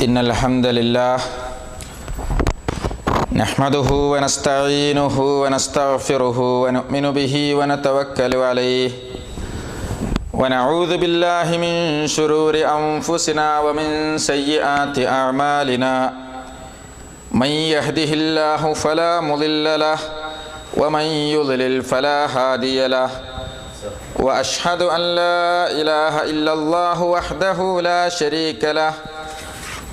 إن الحمد لله نحمده ونستعينه ونستغفره ونؤمن به ونتوكل عليه ونعوذ بالله من شرور أنفسنا ومن سيئات أعمالنا من يهده الله فلا مضل له ومن يضلل فلا هادي له وأشهد أن لا إله إلا الله وحده لا شريك له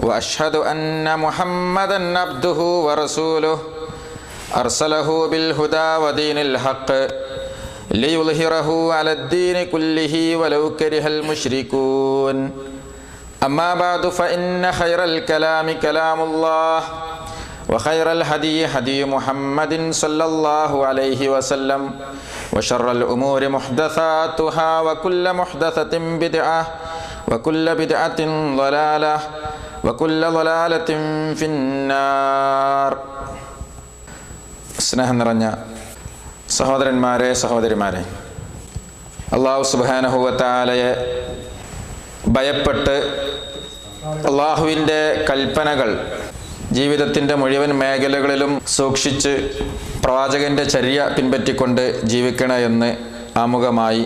وأشهد أن محمدًا عبده ورسوله أرسله بالهدى ودين الحق ليظهره على الدين كله ولو كره المشركون أما بعد فإن خير الكلام كلام الله وخير الهدي هدي محمد صلى الله عليه وسلم وشر الأمور محدثاتها وكل محدثة بدعة وكل بدعة ضلالة وكل ضلالة في النار. സ്നേഹം നിറഞ്ഞ സഹോദരന്മാരെ സഹോദരിമാരെ, അല്ലാഹു സുബ്ഹാനഹു വ തആലയെ ഭയപ്പെട്ട് അല്ലാഹുവിൻ്റെ കൽപ്പനകൾ ജീവിതത്തിൻ്റെ മുഴുവൻ മേഖലകളിലും സൂക്ഷിച്ച് പ്രവാചകൻ്റെ ചര്യ പിൻപറ്റിക്കൊണ്ട് ജീവിക്കണേ എന്ന് ആമുഖമായി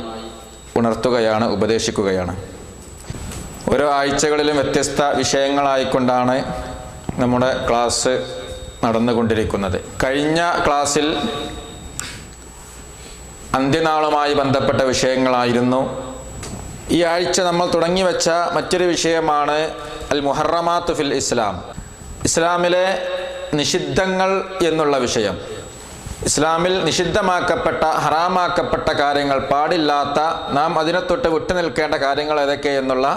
ഉണർത്തുകയാണ്, ഉപദേശിക്കുകയാണ്. ഓരോ ആഴ്ചകളിലും വ്യത്യസ്ത വിഷയങ്ങളായിക്കൊണ്ടാണ് നമ്മുടെ ക്ലാസ് നടന്നുകൊണ്ടിരിക്കുന്നത്. കഴിഞ്ഞ ക്ലാസ്സിൽ അന്ത്യനാളുമായി ബന്ധപ്പെട്ട വിഷയങ്ങളായിരുന്നു. ഈ ആഴ്ച നമ്മൾ തുടങ്ങി വെച്ച മറ്റൊരു വിഷയമാണ് അൽ മുഹറമാത്തു ഫിൽ ഇസ്ലാം, ഇസ്ലാമിലെ നിഷിദ്ധങ്ങൾ എന്നുള്ള വിഷയം. ഇസ്ലാമിൽ നിഷിദ്ധമാക്കപ്പെട്ട, ഹറാമാക്കപ്പെട്ട കാര്യങ്ങൾ, പാടില്ലാത്ത, നാം അതിനെ തൊട്ട് വിട്ടുനിൽക്കേണ്ട കാര്യങ്ങൾ ഏതൊക്കെ എന്നുള്ള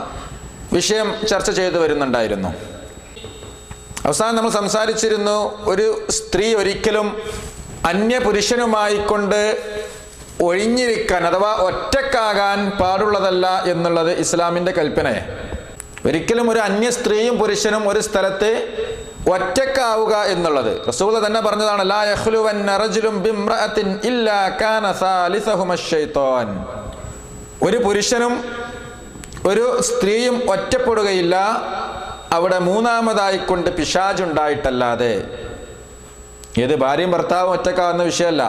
വിഷയം ചർച്ച ചെയ്തു വരുന്നുണ്ടായിരുന്നു. അവസാനം നമ്മൾ സംസാരിച്ചിരുന്നു, ഒരു സ്ത്രീ ഒരിക്കലും അന്യപുരുഷനുമായിക്കൊണ്ട് ഒഴിഞ്ഞിരിക്കാൻ അഥവാ ഒറ്റക്കാകാൻ പാടുള്ളതല്ല എന്നുള്ളത് ഇസ്ലാമിൻ്റെ കൽപ്പനയെ. ഒരിക്കലും ഒരു അന്യ സ്ത്രീയും പുരുഷനും ഒരു സ്ഥലത്ത് ഒറ്റക്കാവുക എന്നുള്ളത് റസൂൽ തന്നെ പറഞ്ഞതാണ്. ലാ യഖ്ലുവന്ന റജുലുൻ ബിംറഅത്തിൻ ഇല്ലാ കാന സാലിസഹുമ ശൈത്താൻ. ഒരു പുരുഷനും ഒരു സ്ത്രീയും ഒറ്റപ്പെടുകയില്ല അവിടെ മൂന്നാമതായിക്കൊണ്ട് പിശാചുണ്ടായിട്ടല്ലാതെ. ഏത് ഭാര്യയും ഭർത്താവും ഒറ്റക്കാവുന്ന വിഷയമല്ല.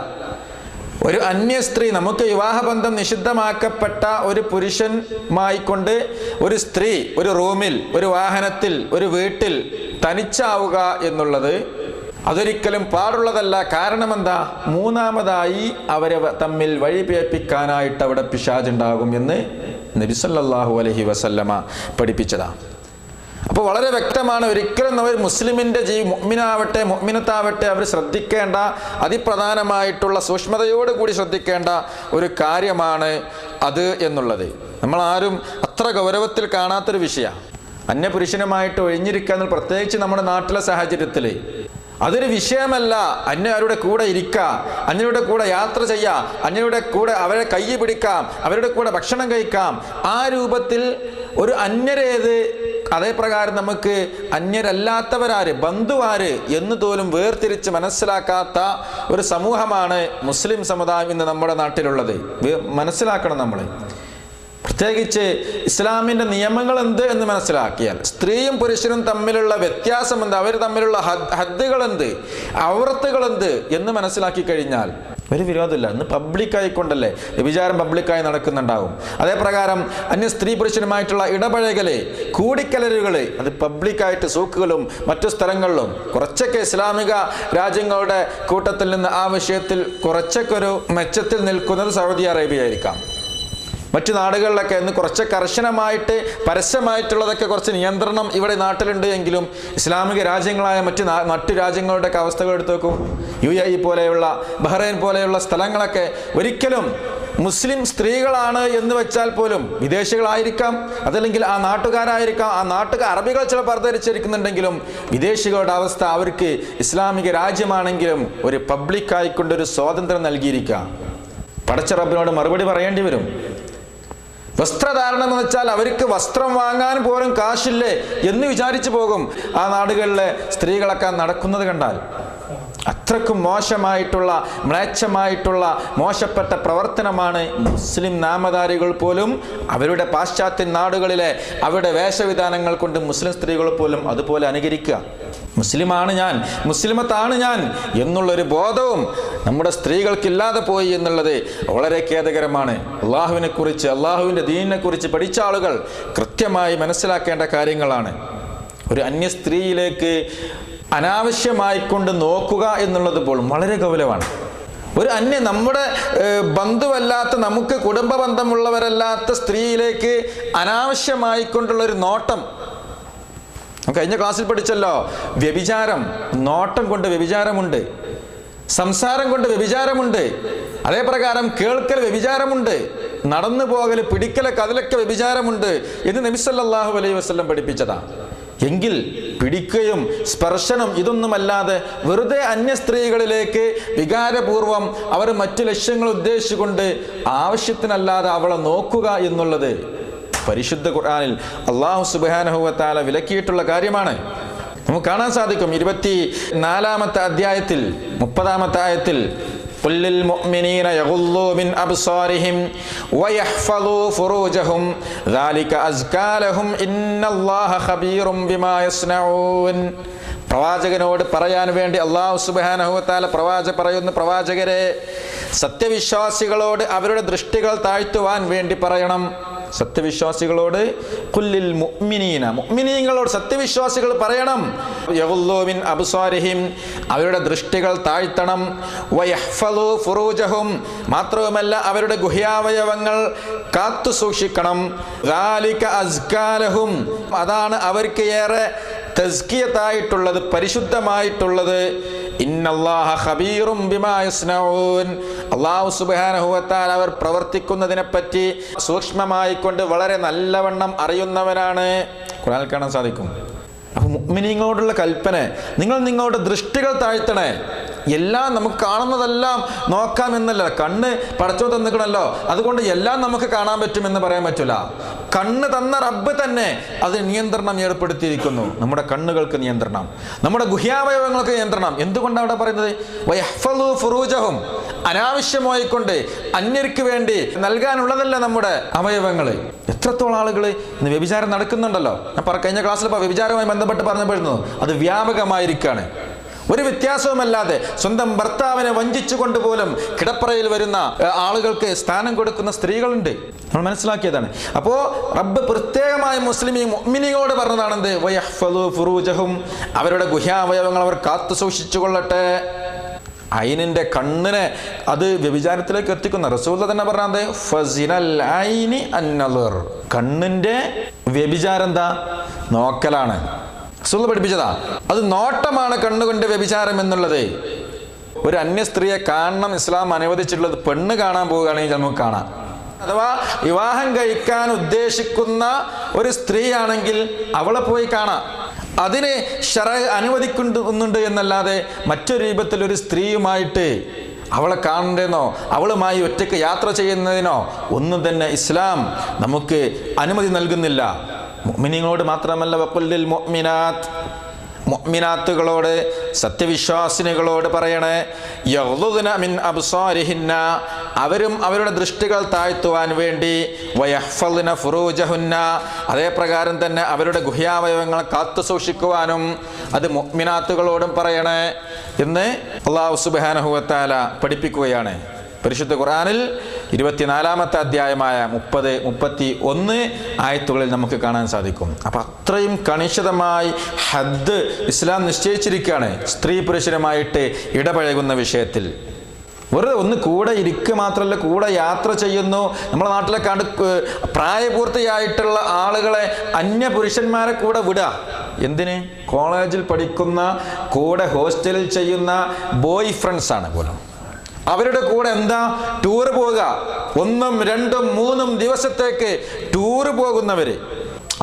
ഒരു അന്യ സ്ത്രീ, നമുക്ക് വിവാഹബന്ധം നിഷിദ്ധമാക്കപ്പെട്ട ഒരു പുരുഷനുമായിക്കൊണ്ട് ഒരു സ്ത്രീ ഒരു റൂമിൽ, ഒരു വാഹനത്തിൽ, ഒരു വീട്ടിൽ തനിച്ചാവുക എന്നുള്ളത് അതൊരിക്കലും പാടുള്ളതല്ല. കാരണം എന്താ? മൂന്നാമതായി അവരെ തമ്മിൽ വഴിപിഴപ്പിക്കാനായിട്ട് അവിടെ പിശാചുണ്ടാകും എന്ന് നബി സല്ലല്ലാഹു അലൈഹി വസല്ലമ പഠിപ്പിച്ചതാണ്. അപ്പോൾ വളരെ വ്യക്തമാണ്, ഒരിക്കലും അവർ മുസ്ലിമിൻ്റെ മുഅ്മിനാവട്ടെ മുഅ്മിനത്താവട്ടെ അവർ ശ്രദ്ധിക്കേണ്ട അതിപ്രധാനമായിട്ടുള്ള സൂക്ഷ്മതയോടുകൂടി ശ്രദ്ധിക്കേണ്ട ഒരു കാര്യമാണ് അത് എന്നുള്ളത്. നമ്മളാരും അത്ര ഗൗരവത്തിൽ കാണാത്തൊരു വിഷയമാണ്. അന്യപുരുഷനുമായിട്ട് ഒഴിഞ്ഞിരിക്കുക എന്നുള്ള, പ്രത്യേകിച്ച് നമ്മുടെ നാട്ടിലെ സാഹചര്യത്തിൽ അതൊരു വിഷയമല്ല. അന്യരുടെ കൂടെ ഇരിക്കുക, അന്യരുടെ കൂടെ യാത്ര ചെയ്യാം, അന്യരുടെ കൂടെ അവരെ കൈ പിടിക്കാം, അവരുടെ കൂടെ ഭക്ഷണം കഴിക്കാം. ആ രൂപത്തിൽ ഒരു അന്യരേത്, അതേപ്രകാരം നമുക്ക് അന്യരല്ലാത്തവരാര്, ബന്ധുവാര് എന്ന് പോലും വേർതിരിച്ച് മനസ്സിലാക്കാത്ത ഒരു സമൂഹമാണ് മുസ്ലിം സമുദായം ഇന്ന് നമ്മുടെ നാട്ടിലുള്ളത്. മനസ്സിലാക്കണം നമ്മൾ. പ്രത്യേകിച്ച് ഇസ്ലാമിൻ്റെ നിയമങ്ങൾ എന്ത് എന്ന് മനസ്സിലാക്കിയാൽ, സ്ത്രീയും പുരുഷനും തമ്മിലുള്ള വ്യത്യാസം എന്ത്, അവർ തമ്മിലുള്ള ഹദ്ദുകൾ എന്ത്, ഔറത്തുകൾ എന്ത് എന്ന് മനസ്സിലാക്കി കഴിഞ്ഞാൽ ഒരു വിരോധമില്ല. ഇന്ന് പബ്ലിക്കായിക്കൊണ്ടല്ലേ വ്യഭിചാരം പബ്ലിക്കായി നടക്കുന്നുണ്ടാവും. അതേപ്രകാരം അന്യ സ്ത്രീ പുരുഷനുമായിട്ടുള്ള ഇടപഴകല്, കൂടിക്കലരുകൾ, അത് പബ്ലിക്കായിട്ട് സൂക്കുകളും മറ്റു സ്ഥലങ്ങളിലും. കുറച്ചൊക്കെ ഇസ്ലാമിക രാജ്യങ്ങളുടെ കൂട്ടത്തിൽ നിന്ന് ആ വിഷയത്തിൽ കുറച്ചൊക്കെ ഒരു മെച്ചത്തിൽ നിൽക്കുന്നത് സൗദി അറേബ്യ ആയിരിക്കാം. മറ്റു നാടുകളിലൊക്കെ ഇന്ന് കുറച്ച് കർശനമായിട്ട് പരസ്യമായിട്ടുള്ളതൊക്കെ കുറച്ച് നിയന്ത്രണം ഇവിടെ നാട്ടിലുണ്ട് എങ്കിലും ഇസ്ലാമിക രാജ്യങ്ങളായ മറ്റു രാജ്യങ്ങളുടെയൊക്കെ അവസ്ഥകൾ എടുത്തു നോക്കും. UAE പോലെയുള്ള, ബഹ്റൈൻ പോലെയുള്ള സ്ഥലങ്ങളൊക്കെ ഒരിക്കലും മുസ്ലിം സ്ത്രീകളാണ് എന്ന് വെച്ചാൽ പോലും വിദേശികളായിരിക്കാം, അതല്ലെങ്കിൽ ആ നാട്ടുകാരായിരിക്കാം, ആ അറബികൾ ചിലപ്പോൾ ധരിച്ചിരിക്കുന്നുണ്ടെങ്കിലും വിദേശികളുടെ അവസ്ഥ, അവർക്ക് ഇസ്ലാമിക രാജ്യമാണെങ്കിലും ഒരു പബ്ലിക്കായിക്കൊണ്ടൊരു സ്വാതന്ത്ര്യം നൽകിയിരിക്കാം. പടച്ച റബ്ബിനോട് മറുപടി പറയേണ്ടി വരും. വസ്ത്രധാരണം എന്ന് വെച്ചാൽ അവർക്ക് വസ്ത്രം വാങ്ങാൻ പോലും കാശില്ലേ എന്ന് വിചാരിച്ചു പോകും ആ നാടുകളിലെ സ്ത്രീകളൊക്കെ നടക്കുന്നത് കണ്ടാൽ. അത്രക്കും മോശമായിട്ടുള്ള, മ്ലേച്ഛമായിട്ടുള്ള മോശപ്പെട്ട പ്രവർത്തനമാണ് മുസ്ലിം നാമധാരികൾ പോലും അവരുടെ പാശ്ചാത്യ നാടുകളിലെ അവരുടെ വേഷവിധാനങ്ങൾ കൊണ്ട് മുസ്ലിം സ്ത്രീകൾ പോലും അതുപോലെ അനുകരിക്കുക. മുസ്ലിമാണ് ഞാൻ, മുസ്ലിമത്താണ് ഞാൻ എന്നുള്ളൊരു ബോധവും നമ്മുടെ സ്ത്രീകൾക്കില്ലാതെ പോയി എന്നുള്ളത് വളരെ ഖേദകരമാണ്. അള്ളാഹുവിനെ കുറിച്ച്, അള്ളാഹുവിൻ്റെ ദീനിനെ കുറിച്ച് പഠിച്ച ആളുകൾ കൃത്യമായി മനസ്സിലാക്കേണ്ട കാര്യങ്ങളാണ്. ഒരു അന്യ സ്ത്രീയിലേക്ക് അനാവശ്യമായിക്കൊണ്ട് നോക്കുക എന്നുള്ളത് പോലും വളരെ ഗൗരവമാണ്. ഒരു നമ്മുടെ ബന്ധുവല്ലാത്ത, നമുക്ക് കുടുംബ ബന്ധമുള്ളവരല്ലാത്ത സ്ത്രീയിലേക്ക് അനാവശ്യമായിക്കൊണ്ടുള്ളൊരു നോട്ടം. കഴിഞ്ഞ ക്ലാസ്സിൽ പഠിച്ചല്ലോ, വ്യഭിചാരം, നോട്ടം കൊണ്ട് വ്യഭിചാരമുണ്ട്, സംസാരം കൊണ്ട് വ്യഭിചാരമുണ്ട്, അതേപ്രകാരം കേൾക്കൽ വ്യഭിചാരമുണ്ട്, നടന്നു പോകൽ, പിടിക്കൽ, കതിലൊക്കെ വ്യഭിചാരമുണ്ട് എന്ന് നബി സല്ലല്ലാഹു അലൈഹി വസല്ലം പഠിപ്പിച്ചതാണ്. എങ്കിൽ പിടിക്കുകയും സ്പർശനം ഇതൊന്നുമല്ലാതെ വെറുതെ അന്യ സ്ത്രീകളിലേക്ക് വികാരപൂർവം അവർ മറ്റു ലക്ഷ്യങ്ങൾ ഉദ്ദേശിച്ചുകൊണ്ട് ആവശ്യത്തിനല്ലാതെ അവളെ നോക്കുക എന്നുള്ളത് പരിശുദ്ധ ഖുർആനിൽ അല്ലാഹു സുബ്ഹാനഹു വ തആല വിലക്കിയിട്ടുള്ള കാര്യമാണ്. നമുക്ക് കാണാൻ സാധിക്കും 24-ാമത്തെ അധ്യായത്തിൽ 30-ാമത്തെ ആയത്തിൽ قل للمؤمنين يغضوا من أبصارهم ويحفظوا فروجهم ذلك أزكى لهم إن الله خبير بما يصنعون. പ്രവാചകനോട് പറയാൻ വേണ്ടി അല്ലാഹു സുബ്ഹാനഹു വ തആല പറയുന്ന പ്രവാചകരെ, സത്യവിശ്വാസികളോട് അവരുടെ ദൃഷ്ടികൾ താഴ്ത്തുവാൻ വേണ്ടി പറയണം. സത്യവിശ്വാസികളോട് കുല്ലിൽ മുഅ്മിനീന, മുഅ്മിനീങ്ങളോട് സത്യവിശ്വാസികൾ പറയണം, യഗ്ളൂ മിൻ അബ്സാരിഹിം, അവരുടെ ദൃഷ്ടികൾ താഴ്ത്തണം, വയഹ്ഫളൂ ഫുറൂജഹും, മാത്രവുമല്ല അവരുടെ ഗുഹ്യാവയവങ്ങൾ കാത്തു സൂക്ഷിക്കണം. ദാലിക അസ്കാ ലഹും, അതാണ് അവർക്ക് ഏറെ തസ്കിയത്തായിട്ടുള്ളത്, പരിശുദ്ധമായിട്ടുള്ളത്. ഇന്നല്ലാഹ ഖബീറും ബിമാ യസ്നഊൻ, അല്ലാഹു സുബ്ഹാനഹു വ തആല അവർ പ്രവർത്തിക്കുന്നതിനെ പറ്റി സൂക്ഷ്മമായി കൊണ്ട് വളരെ നല്ലവണ്ണം അറിയുന്നവനാണ്. ഖുർആനിൽ കാണാൻ സാധിക്കും. അപ്പൊ മുഅ്മിനീങ്ങളോടുള്ള കൽപ്പന, നിങ്ങൾ നിങ്ങളുടെ ദൃഷ്ടികൾ താഴ്ത്തണേ. എല്ലാം നമുക്ക് കാണുന്നതെല്ലാം നോക്കാം എന്നല്ല, കണ്ണ് പടച്ചോ തന്നിക്കണല്ലോ, അതുകൊണ്ട് എല്ലാം നമുക്ക് കാണാൻ പറ്റുമെന്ന് പറയാൻ പറ്റില്ല. കണ്ണ് തന്ന റബ്ബ് തന്നെ അതിന് നിയന്ത്രണം ഏർപ്പെടുത്തിയിരിക്കുന്നു. നമ്മുടെ കണ്ണുകൾക്ക് നിയന്ത്രണം, നമ്മുടെ ഗുഹ്യാവയവങ്ങൾക്ക് നിയന്ത്രണം. എന്തുകൊണ്ടാണ് അവിടെ പറയുന്നത്? വയഹ്ഫളൂ ഫുറൂജഹും, അനാവശ്യമായിക്കൊണ്ട് അന്യർക്ക് വേണ്ടി നൽകാനുള്ളതല്ല നമ്മുടെ അവയവങ്ങൾ. എത്രത്തോളം ആളുകൾ ഇന്ന് വ്യഭിചാരം നടക്കുന്നുണ്ടല്ലോ. ഞാൻ കഴിഞ്ഞ ക്ലാസ്സിൽ വ്യഭിചാരവുമായി ബന്ധപ്പെട്ട് പറഞ്ഞപ്പോഴുന്നു അത് വ്യാപകമായിരിക്കുകയാണ്. ഒരു വ്യത്യാസവുമല്ലാതെ സ്വന്തം ഭർത്താവിനെ വഞ്ചിച്ചുകൊണ്ട് പോലും കിടപ്പറയിൽ വരുന്ന ആളുകൾക്ക് സ്ഥാനം കൊടുക്കുന്ന സ്ത്രീകളുണ്ട്. നമ്മൾ മനസ്സിലാക്കിയതാണ്. അപ്പോൾ റബ്ബ് പ്രത്യേകമായി മുഅ്മിനീങ്ങളോട് പറഞ്ഞതാണെന്ത്? വയഹ്ഫളൂ ഫുറൂജഹും, അവരുടെ ഗുഹ്യാവയവങ്ങൾ അവർ കാത്തു സൂക്ഷിച്ചു കൊള്ളട്ടെ. ഐനിന്റെ കണ്ണിനെ അത് വ്യഭിചാരത്തിലേക്ക് എത്തിക്കുന്ന റസൂൽ തന്നെ പറഞ്ഞത് ഫസിനൽ ഐനി അന്നളർ, കണ്ണിന്റെ വ്യഭിചാരം എന്താ? നോക്കലാണ്. റസൂൽ പഠിപ്പിച്ചതാ, അത് നോട്ടമാണ് കണ്ണുകൊണ്ട് വ്യഭിചാരം എന്നുള്ളത്. ഒരു അന്യ സ്ത്രീയെ കാണണം ഇസ്ലാം അനുവദിച്ചിട്ടുള്ളത് പെണ്ണ് കാണാൻ പോവുകയാണെങ്കിൽ നമുക്ക് കാണാം. അഥവാ വിവാഹം കഴിക്കാൻ ഉദ്ദേശിക്കുന്ന ഒരു സ്ത്രീ ആണെങ്കിൽ അവളെ പോയി കാണാം. അതിന് ശറഅ് അനുവദിക്കുന്നുണ്ട് എന്നല്ലാതെ മറ്റൊരു രൂപത്തിൽ ഒരു സ്ത്രീയുമായിട്ട് അവളെ കാണേണ്ടെന്നോ അവളുമായി ഒറ്റയ്ക്ക് യാത്ര ചെയ്യുന്നതിനോ ഒന്നും തന്നെ ഇസ്ലാം നമുക്ക് അനുമതി നൽകുന്നില്ല. മുഅ്മിനീങ്ങളോട് മാത്രമല്ല, വഖുല്ലിൽ മുഅ്മിനാത്ത്, മുഅ്മിനാത്തുകളോട്, സത്യവിശ്വാസിനികളോട് പറയണേ, യഗ്ളുദ്ന മിൻ അബ്സാരിഹിന്ന, അവരും അവരുടെ ദൃഷ്ടികൾ താഴ്ത്തുവാൻ വേണ്ടി, വയഹ്ഫൾന ഫുറൂജഹുന്ന, അതേ പ്രകാരം തന്നെ അവരുടെ ഗുഹ്യാവയവങ്ങൾ കാത്തു സൂക്ഷിക്കുവാനും അത് മുഅ്മിനാത്തുകളോടും പറയണേ എന്ന് അല്ലാഹു സുബ്ഹാനഹു വ തആല പഠിപ്പിക്കുകയാണ്. പരിശുദ്ധ ഖുർആനിൽ 24-ാമത്തെ അധ്യായമായ 30-31 ആയത്തുകളിൽ നമുക്ക് കാണാൻ സാധിക്കും. അപ്പം അത്രയും കണിശതമായി ഹദ് ഇസ്ലാം നിശ്ചയിച്ചിരിക്കുകയാണ് സ്ത്രീ പുരുഷനുമായിട്ട് ഇടപഴകുന്ന വിഷയത്തിൽ. വെറുതെ ഒന്ന് കൂടെ ഇരിക്കുക മാത്രമല്ല, കൂടെ യാത്ര ചെയ്യുന്നു. നമ്മുടെ നാട്ടിലെ കണ്ട് പ്രായപൂർത്തിയായിട്ടുള്ള ആളുകളെ അന്യ പുരുഷന്മാരെ കൂടെ വിടുക. എന്തിന്? കോളേജിൽ പഠിക്കുന്ന, കൂടെ ഹോസ്റ്റലിൽ ചെയ്യുന്ന ബോയ് ഫ്രണ്ട്സാണ് പോലും. അവരുടെ കൂടെ എന്താ ടൂറ് പോവുക, 1, 2, 3 ദിവസത്തേക്ക് ടൂറ് പോകുന്നവര്.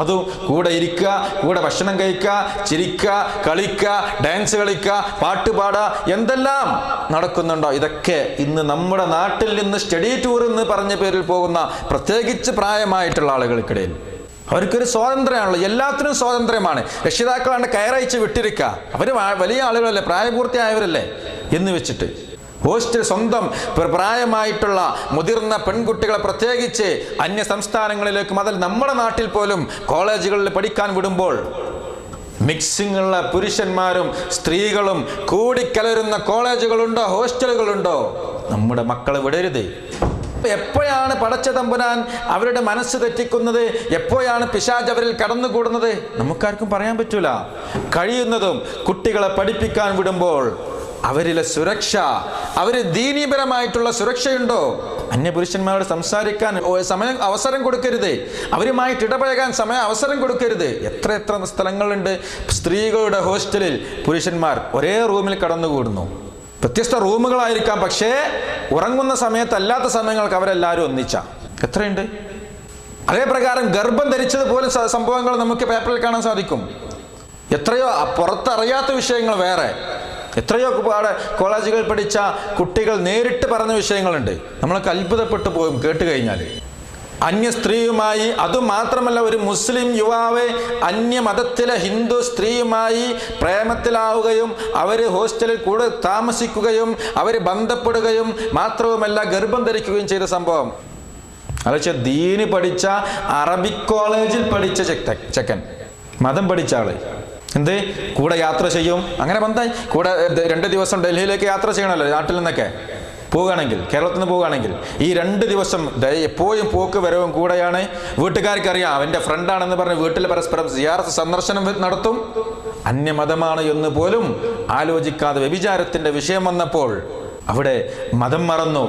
അതും കൂടെ ഇരിക്കുക, കൂടെ ഭക്ഷണം കഴിക്കുക, ചിരിക്കുക, കളിക്കുക, ഡാൻസ് കളിക്കുക, പാട്ട് പാടുക, എന്തെല്ലാം നടക്കുന്നുണ്ടോ. ഇതൊക്കെ ഇന്ന് നമ്മുടെ നാട്ടിൽ നിന്ന് സ്റ്റഡി ടൂർ എന്ന് പറഞ്ഞ പേരിൽ പോകുന്ന പ്രത്യേകിച്ച് പ്രായമായിട്ടുള്ള ആളുകൾക്കിടയിൽ അവർക്കൊരു സ്വാതന്ത്ര്യമാണല്ലോ, എല്ലാത്തിനും സ്വാതന്ത്ര്യമാണ്. രക്ഷിതാക്കളാണ്ട് കയറയച്ച് വിട്ടിരിക്കുക, അവർ വലിയ ആളുകളല്ലേ, പ്രായപൂർത്തിയായവരല്ലേ എന്ന് വെച്ചിട്ട് ഹോസ്റ്റൽ സ്വന്തം പ്രായമായിട്ടുള്ള മുതിർന്ന പെൺകുട്ടികളെ പ്രത്യേകിച്ച് അന്യ സംസ്ഥാനങ്ങളിലേക്കും അതിൽ നമ്മുടെ നാട്ടിൽ പോലും കോളേജുകളിൽ പഠിക്കാൻ വിടുമ്പോൾ മിക്സിംഗ് ഉള്ള പുരുഷന്മാരും സ്ത്രീകളും കൂടിക്കലരുന്ന കോളേജുകളുണ്ടോ, ഹോസ്റ്റലുകളുണ്ടോ? നമ്മുടെ മക്കളെ വിടരുത്. എപ്പോഴാണ് പടച്ച തമ്പുരാൻ അവരുടെ മനസ്സ് തെറ്റിക്കുന്നത്, എപ്പോഴാണ് പിശാച് അവരിൽ കടന്നുകൂടുന്നത് നമുക്കാർക്കും പറയാൻ പറ്റൂല. കഴിയുന്നതും കുട്ടികളെ പഠിപ്പിക്കാൻ വിടുമ്പോൾ അവരിലെ സുരക്ഷ, അവര് ദീനീപരമായിട്ടുള്ള സുരക്ഷയുണ്ടോ? അന്യപുരുഷന്മാരോട് സംസാരിക്കാൻ അവസരം കൊടുക്കരുത്, അവരുമായിട്ട് ഇടപഴകാൻ അവസരം കൊടുക്കരുത്. എത്ര സ്ഥലങ്ങളുണ്ട് സ്ത്രീകളുടെ ഹോസ്റ്റലിൽ പുരുഷന്മാർ ഒരേ റൂമിൽ കടന്നുകൂടുന്നു. വ്യത്യസ്ത റൂമുകളായിരിക്കാം, പക്ഷേ ഉറങ്ങുന്ന സമയത്തല്ലാത്ത സമയങ്ങൾക്ക് അവരെല്ലാവരും ഒന്നിച്ച എത്രയുണ്ട്. അതേ പ്രകാരം ഗർഭം ധരിച്ചതുപോലെ സംഭവങ്ങൾ നമുക്ക് പേപ്പറിൽ കാണാൻ സാധിക്കും. എത്രയോ പുറത്തറിയാത്ത വിഷയങ്ങൾ വേറെ, എത്രയോ കോളേജുകളിൽ പഠിച്ച കുട്ടികൾ നേരിട്ട് പറഞ്ഞ വിഷയങ്ങളുണ്ട്. നമ്മളൊക്കെ അത്ഭുതപ്പെട്ടു പോകും കേട്ട് കഴിഞ്ഞാൽ. അന്യ സ്ത്രീയുമായി, അതുമാത്രമല്ല ഒരു മുസ്ലിം യുവാവ് അന്യമതത്തിലെ ഹിന്ദു സ്ത്രീയുമായി പ്രേമത്തിലാവുകയും അവർ ഹോസ്റ്റലിൽ കൂടെ താമസിക്കുകയും അവർ ബന്ധപ്പെടുകയും മാത്രവുമല്ല ഗർഭം ധരിക്കുകയും ചെയ്ത സംഭവം. അതൊക്കെ ദീന് പഠിച്ച അറബിക് കോളേജിൽ പഠിച്ച ചെക്കൻ, മതം പഠിച്ച ആള് എന്ത് കൂടെ യാത്ര ചെയ്യും, അങ്ങനെ ബന്ധമായി കൂടെ 2 ദിവസം ഡൽഹിയിലേക്ക് യാത്ര ചെയ്യണമല്ലോ നാട്ടിൽ നിന്നൊക്കെ പോവുകയാണെങ്കിൽ, കേരളത്തിൽ നിന്ന് പോവുകയാണെങ്കിൽ ഈ 2 ദിവസം എപ്പോഴും പോക്ക് വരവും കൂടെയാണ്. വീട്ടുകാർക്കറിയാം അവൻ്റെ ഫ്രണ്ടാണെന്ന് പറഞ്ഞ് വീട്ടിൽ പരസ്പരം സിയാറത്ത് സന്ദർശനം നടത്തും. അന്യമതമാണ് എന്ന് പോലും ആലോചിക്കാതെ വ്യഭിചാരത്തിൻ്റെ വിഷയം വന്നപ്പോൾ അവിടെ മതം മറന്നു,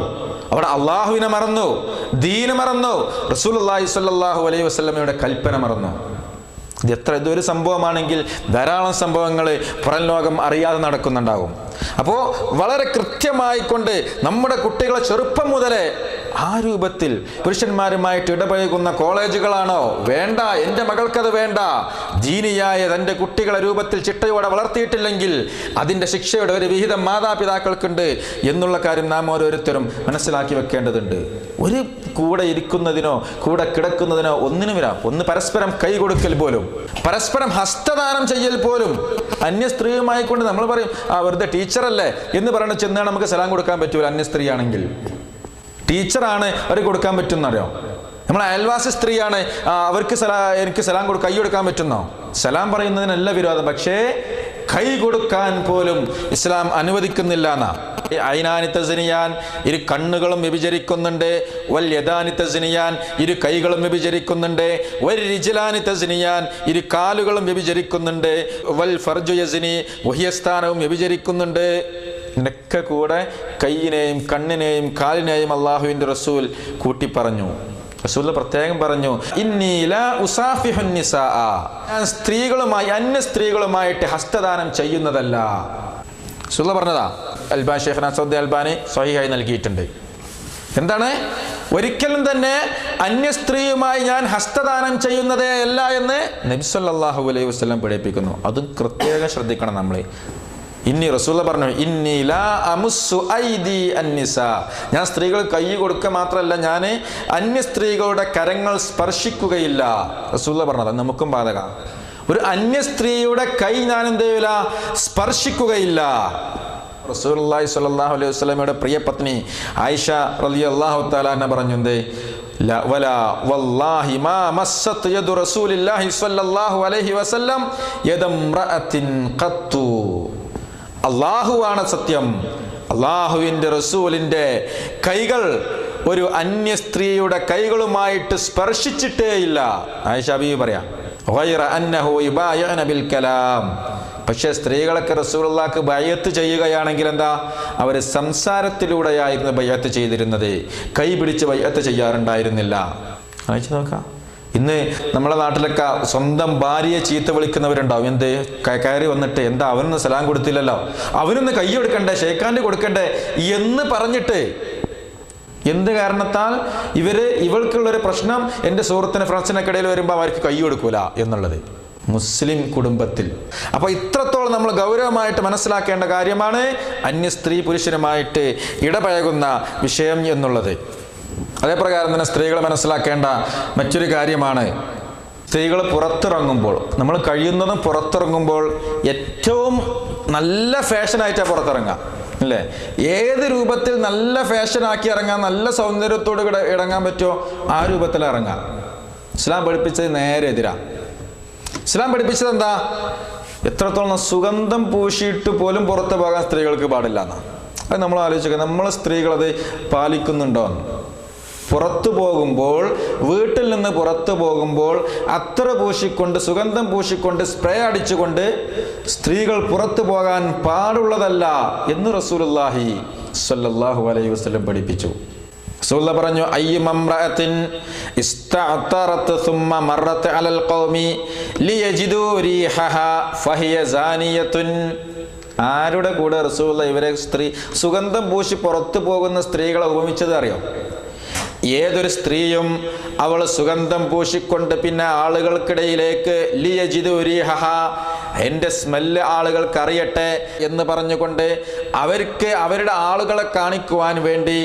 അവിടെ അള്ളാഹുവിനെ മറന്നു, ദീന് മറന്നു, റസൂലുള്ളാഹി സ്വല്ലല്ലാഹു അലൈഹി വസല്ലമയുടെ കൽപ്പന മറന്നു. ഇതൊരു സംഭവമാണെങ്കിൽ ധാരാളം സംഭവങ്ങൾ പുറം ലോകം അറിയാതെ നടക്കുന്നുണ്ടാകും. അപ്പോൾ വളരെ കൃത്യമായിക്കൊണ്ട് നമ്മുടെ കുട്ടികളെ ചെറുപ്പം മുതലേ ആ രൂപത്തിൽ പുരുഷന്മാരുമായിട്ട് ഇടപഴകുന്ന കോളേജുകളാണോ? വേണ്ട, എൻ്റെ മകൾക്കത് വേണ്ട. ദീനിയായ തൻ്റെ കുട്ടികളെ രൂപത്തിൽ ചിട്ടയോടെ വളർത്തിയിട്ടില്ലെങ്കിൽ അതിൻ്റെ ശിക്ഷയുടെ ഒരു വിഹിതം മാതാപിതാക്കൾക്കുണ്ട് എന്നുള്ള കാര്യം നാം ഓരോരുത്തരും മനസ്സിലാക്കി വെക്കേണ്ടതുണ്ട്. ഒരു കൂടെ ഇരിക്കുന്നതിനോ കൂടെ കിടക്കുന്നതിനോ ഒന്നിനുമില്ല. ഒന്ന് പരസ്പരം കൈ കൊടുക്കൽ പോലും, പരസ്പരം ഹസ്തദാനം ചെയ്യൽ പോലും. അന്യ സ്ത്രീയുമായി കൊണ്ട് നമ്മൾ പറയും വെറുതെ ടീച്ചറല്ലേ എന്ന് പറഞ്ഞ് ചെന്നാൽ നമുക്ക് സലാം കൊടുക്കാൻ പറ്റൂല. അന്യ സ്ത്രീ ആണെങ്കിൽ ടീച്ചറാണ് അവർ കൊടുക്കാൻ പറ്റുന്നറിയോ? നമ്മൾ അയൽവാസി സ്ത്രീയാണ് അവർക്ക് എനിക്ക് സലാം കൈ കൊടുക്കാൻ പറ്റുന്നോ? സലാം പറയുന്നതിനല്ല വിരോധം, പക്ഷേ കൈ കൊടുക്കാൻ പോലും ഇസ്ലാം അനുവദിക്കുന്നില്ല എന്നാ. ഐനാനി തസ്നിയാൻ, ഇരു കണ്ണുകളും വ്യഭിചരിക്കുന്നുണ്ട്. വൽ യദാനി തസ്നിയാൻ, ഇരു കൈകളും വ്യഭിചരിക്കുന്നുണ്ട്. വൽ റിജ്ലാനി തസ്നിയാൻ, ഇരു കാലുകളും വ്യഭിചരിക്കുന്നുണ്ട്. വൽ ഫർജു യസ്നി, വഹിയസ്ഥാനവും വ്യഭിചരിക്കുന്നുണ്ട്. ഇതിനൊക്കെ കൂടെ കൈയിനെയും കണ്ണിനെയും കാലിനെയും അള്ളാഹുവിൻ്റെ റസൂൽ കൂട്ടി പറഞ്ഞു. റസൂൽ പ്രത്യേകം പറഞ്ഞു, ഇന്നി ലാ ഉസാഫിഹുൻ നിസാഅ, ഞാൻ സ്ത്രീകളുമായി അന്യ സ്ത്രീകളുമായിട്ട് ഹസ്തദാനം ചെയ്യുന്നതല്ല. റസൂൽ പറഞ്ഞതാ. ഷെയ്ഖ് നാസറുദ്ദീൻ അൽബാനി സ്വഹീഹായി നൽകിയിട്ടുണ്ട്. എന്താണ്? ഒരിക്കലും തന്നെ അന്യ സ്ത്രീയുമായി ഞാൻ ഹസ്തദാനം ചെയ്യുന്നതേ അല്ല എന്ന് നബി സല്ലല്ലാഹു അലൈഹി വസല്ലം പഠിപ്പിക്കുന്നു. അതും പ്രത്യേകം ശ്രദ്ധിക്കണം നമ്മൾ. ഇന്നി റസൂൽ പറഞ്ഞു, ഇന്നി ലാ അമുസ്സു ഐദി അന്നിസാ, ഞാൻ സ്ത്രീകൾ കൈ കൊടുക്കുക മാത്രമല്ല ഞാൻ അന്യ സ്ത്രീകളുടെ കരങ്ങൾ സ്പർശിക്കുകയില്ല. റസൂൽ പറഞ്ഞത് നമുക്കും ബാധക. ഒരു അന്യ സ്ത്രീയുടെ കൈ ഞാൻ എന്ത് ചെയ്യില്ല, സ്പർശിക്കുകയില്ല. റസൂലുള്ളാഹി സ്വല്ലല്ലാഹു അലൈഹി വസല്ലമയുടെ പ്രിയ പത്നി ആയിഷ റളിയല്ലാഹു തആല അൻഹ പറഞ്ഞു, എന്തേ വലാ വല്ലാഹി മാ മസ്സത് യദു റസൂലില്ലാഹി സ്വല്ലല്ലാഹു അലൈഹി വസല്ലം യദംറഅത്തിൻ ഖത്തു. അള്ളാഹുവാണ് സത്യം, അള്ളാഹുവിൻ്റെ റസൂലിൻ്റെ കൈകൾ ഒരു അന്യ സ്ത്രീയുടെ കൈകളുമായിട്ട് സ്പർശിച്ചിട്ടേയില്ല. ആയിഷ ബീവി പറയാം, ഗൈറ അന്നഹു യുബായിഉന ബിൽ കലാം. പക്ഷേ സ്ത്രീകളൊക്കെ റസൂലുള്ളാഹിക്ക് ബൈഅത്ത് ചെയ്യുകയാണെങ്കിൽ എന്താ, അവർ സംസാരത്തിലൂടെയായിരുന്നു ബൈഅത്ത് ചെയ്തിരുന്നത്, കൈ പിടിച്ച് ബൈഅത്ത് ചെയ്യാറുണ്ടായിരുന്നില്ല. അയച്ചു നോക്കാം. ഇന്ന് നമ്മളെ നാട്ടിലൊക്കെ സ്വന്തം ഭാര്യയെ ചീത്ത വിളിക്കുന്നവരുണ്ടാവും. എന്ത് കയറി വന്നിട്ട് എന്താ അവനൊന്ന് സലാം കൊടുത്തില്ലല്ലോ, അവനൊന്ന് കൈ കൊടുക്കണ്ടേ, ഷേക്കാൻഡ് കൊടുക്കണ്ടേ എന്ന് പറഞ്ഞിട്ട്. എന്ത് കാരണത്താൽ? ഇവൾക്കുള്ളൊരു പ്രശ്നം എൻ്റെ സുഹൃത്തിന് ഫ്രണ്ട്സിനൊക്കെ ഇടയിൽ വരുമ്പോൾ അവർക്ക് കൈ കൊടുക്കൂല എന്നുള്ളത് മുസ്ലിം കുടുംബത്തിൽ. അപ്പോൾ ഇത്രത്തോളം നമ്മൾ ഗൗരവമായിട്ട് മനസ്സിലാക്കേണ്ട കാര്യമാണ് അന്യ സ്ത്രീ പുരുഷനുമായിട്ട് ഇടപഴകുന്ന വിഷയം എന്നുള്ളത്. അതേപ്രകാരം തന്നെ സ്ത്രീകൾ മനസ്സിലാക്കേണ്ട മറ്റൊരു കാര്യമാണ് സ്ത്രീകൾ പുറത്തിറങ്ങുമ്പോൾ, നമ്മൾ കഴിയുന്നതും പുറത്തിറങ്ങുമ്പോൾ ഏറ്റവും നല്ല ഫാഷനായിട്ടാണ് പുറത്തിറങ്ങുക അല്ലേ? ഏത് രൂപത്തിൽ നല്ല ഫാഷനാക്കി ഇറങ്ങാൻ, നല്ല സൗന്ദര്യത്തോട് ഇറങ്ങാൻ പറ്റുമോ ആ രൂപത്തിൽ ഇറങ്ങാം. ഇസ്ലാം പഠിപ്പിച്ചത് നേരെ എതിരാ. ഇസ്ലാം പഠിപ്പിച്ചത് എന്താ? എത്രത്തോളം സുഗന്ധം പൂശിയിട്ട് പോലും പുറത്ത് പോകാൻ സ്ത്രീകൾക്ക് പാടില്ല എന്നാ. അത് നമ്മൾ ആലോചിക്കുക, നമ്മൾ സ്ത്രീകൾ അത് പാലിക്കുന്നുണ്ടോ? പുറത്തു പോകുമ്പോൾ, വീട്ടിൽ നിന്ന് പുറത്തു പോകുമ്പോൾ അത്തർ പൂശിക്കൊണ്ട്, സുഗന്ധം പൂശിക്കൊണ്ട്, സ്പ്രേ അടിച്ചുകൊണ്ട് സ്ത്രീകൾ പുറത്തു പോകാൻ പാടുള്ളതല്ല എന്ന് റസൂലുള്ളാഹി സ്വല്ലല്ലാഹു അലൈഹി വസല്ലം പഠിപ്പിച്ചു. റസൂലുള്ളാഹി പറഞ്ഞു, അയ്യുമംറഅത്തിൻ ഇസ്തഅതറത് സുമ്മ മറത് അലൽ ഖൗമി ലിയജിദു റീഹഹാ ഫഹിയ സാനിയത്തുൻ. ആരുടെ കൂടെ റസൂലുള്ളാഹി ഇവരെ സുഗന്ധം പൂശി പുറത്തു പോകുന്ന സ്ത്രീകളെ ഉപമിച്ചത് അറിയോ? ഏതൊരു സ്ത്രീയും അവൾ സുഗന്ധം പൂശിക്കൊണ്ട് പിന്നെ ആളുകൾക്കിടയിലേക്ക് ലിയജിദു റീഹഹ, എൻ്റെ സ്മെല്ല് ആളുകൾക്ക് അറിയട്ടെ എന്ന് പറഞ്ഞുകൊണ്ട് അവരുടെ ആളുകളെ കാണിക്കുവാൻ വേണ്ടി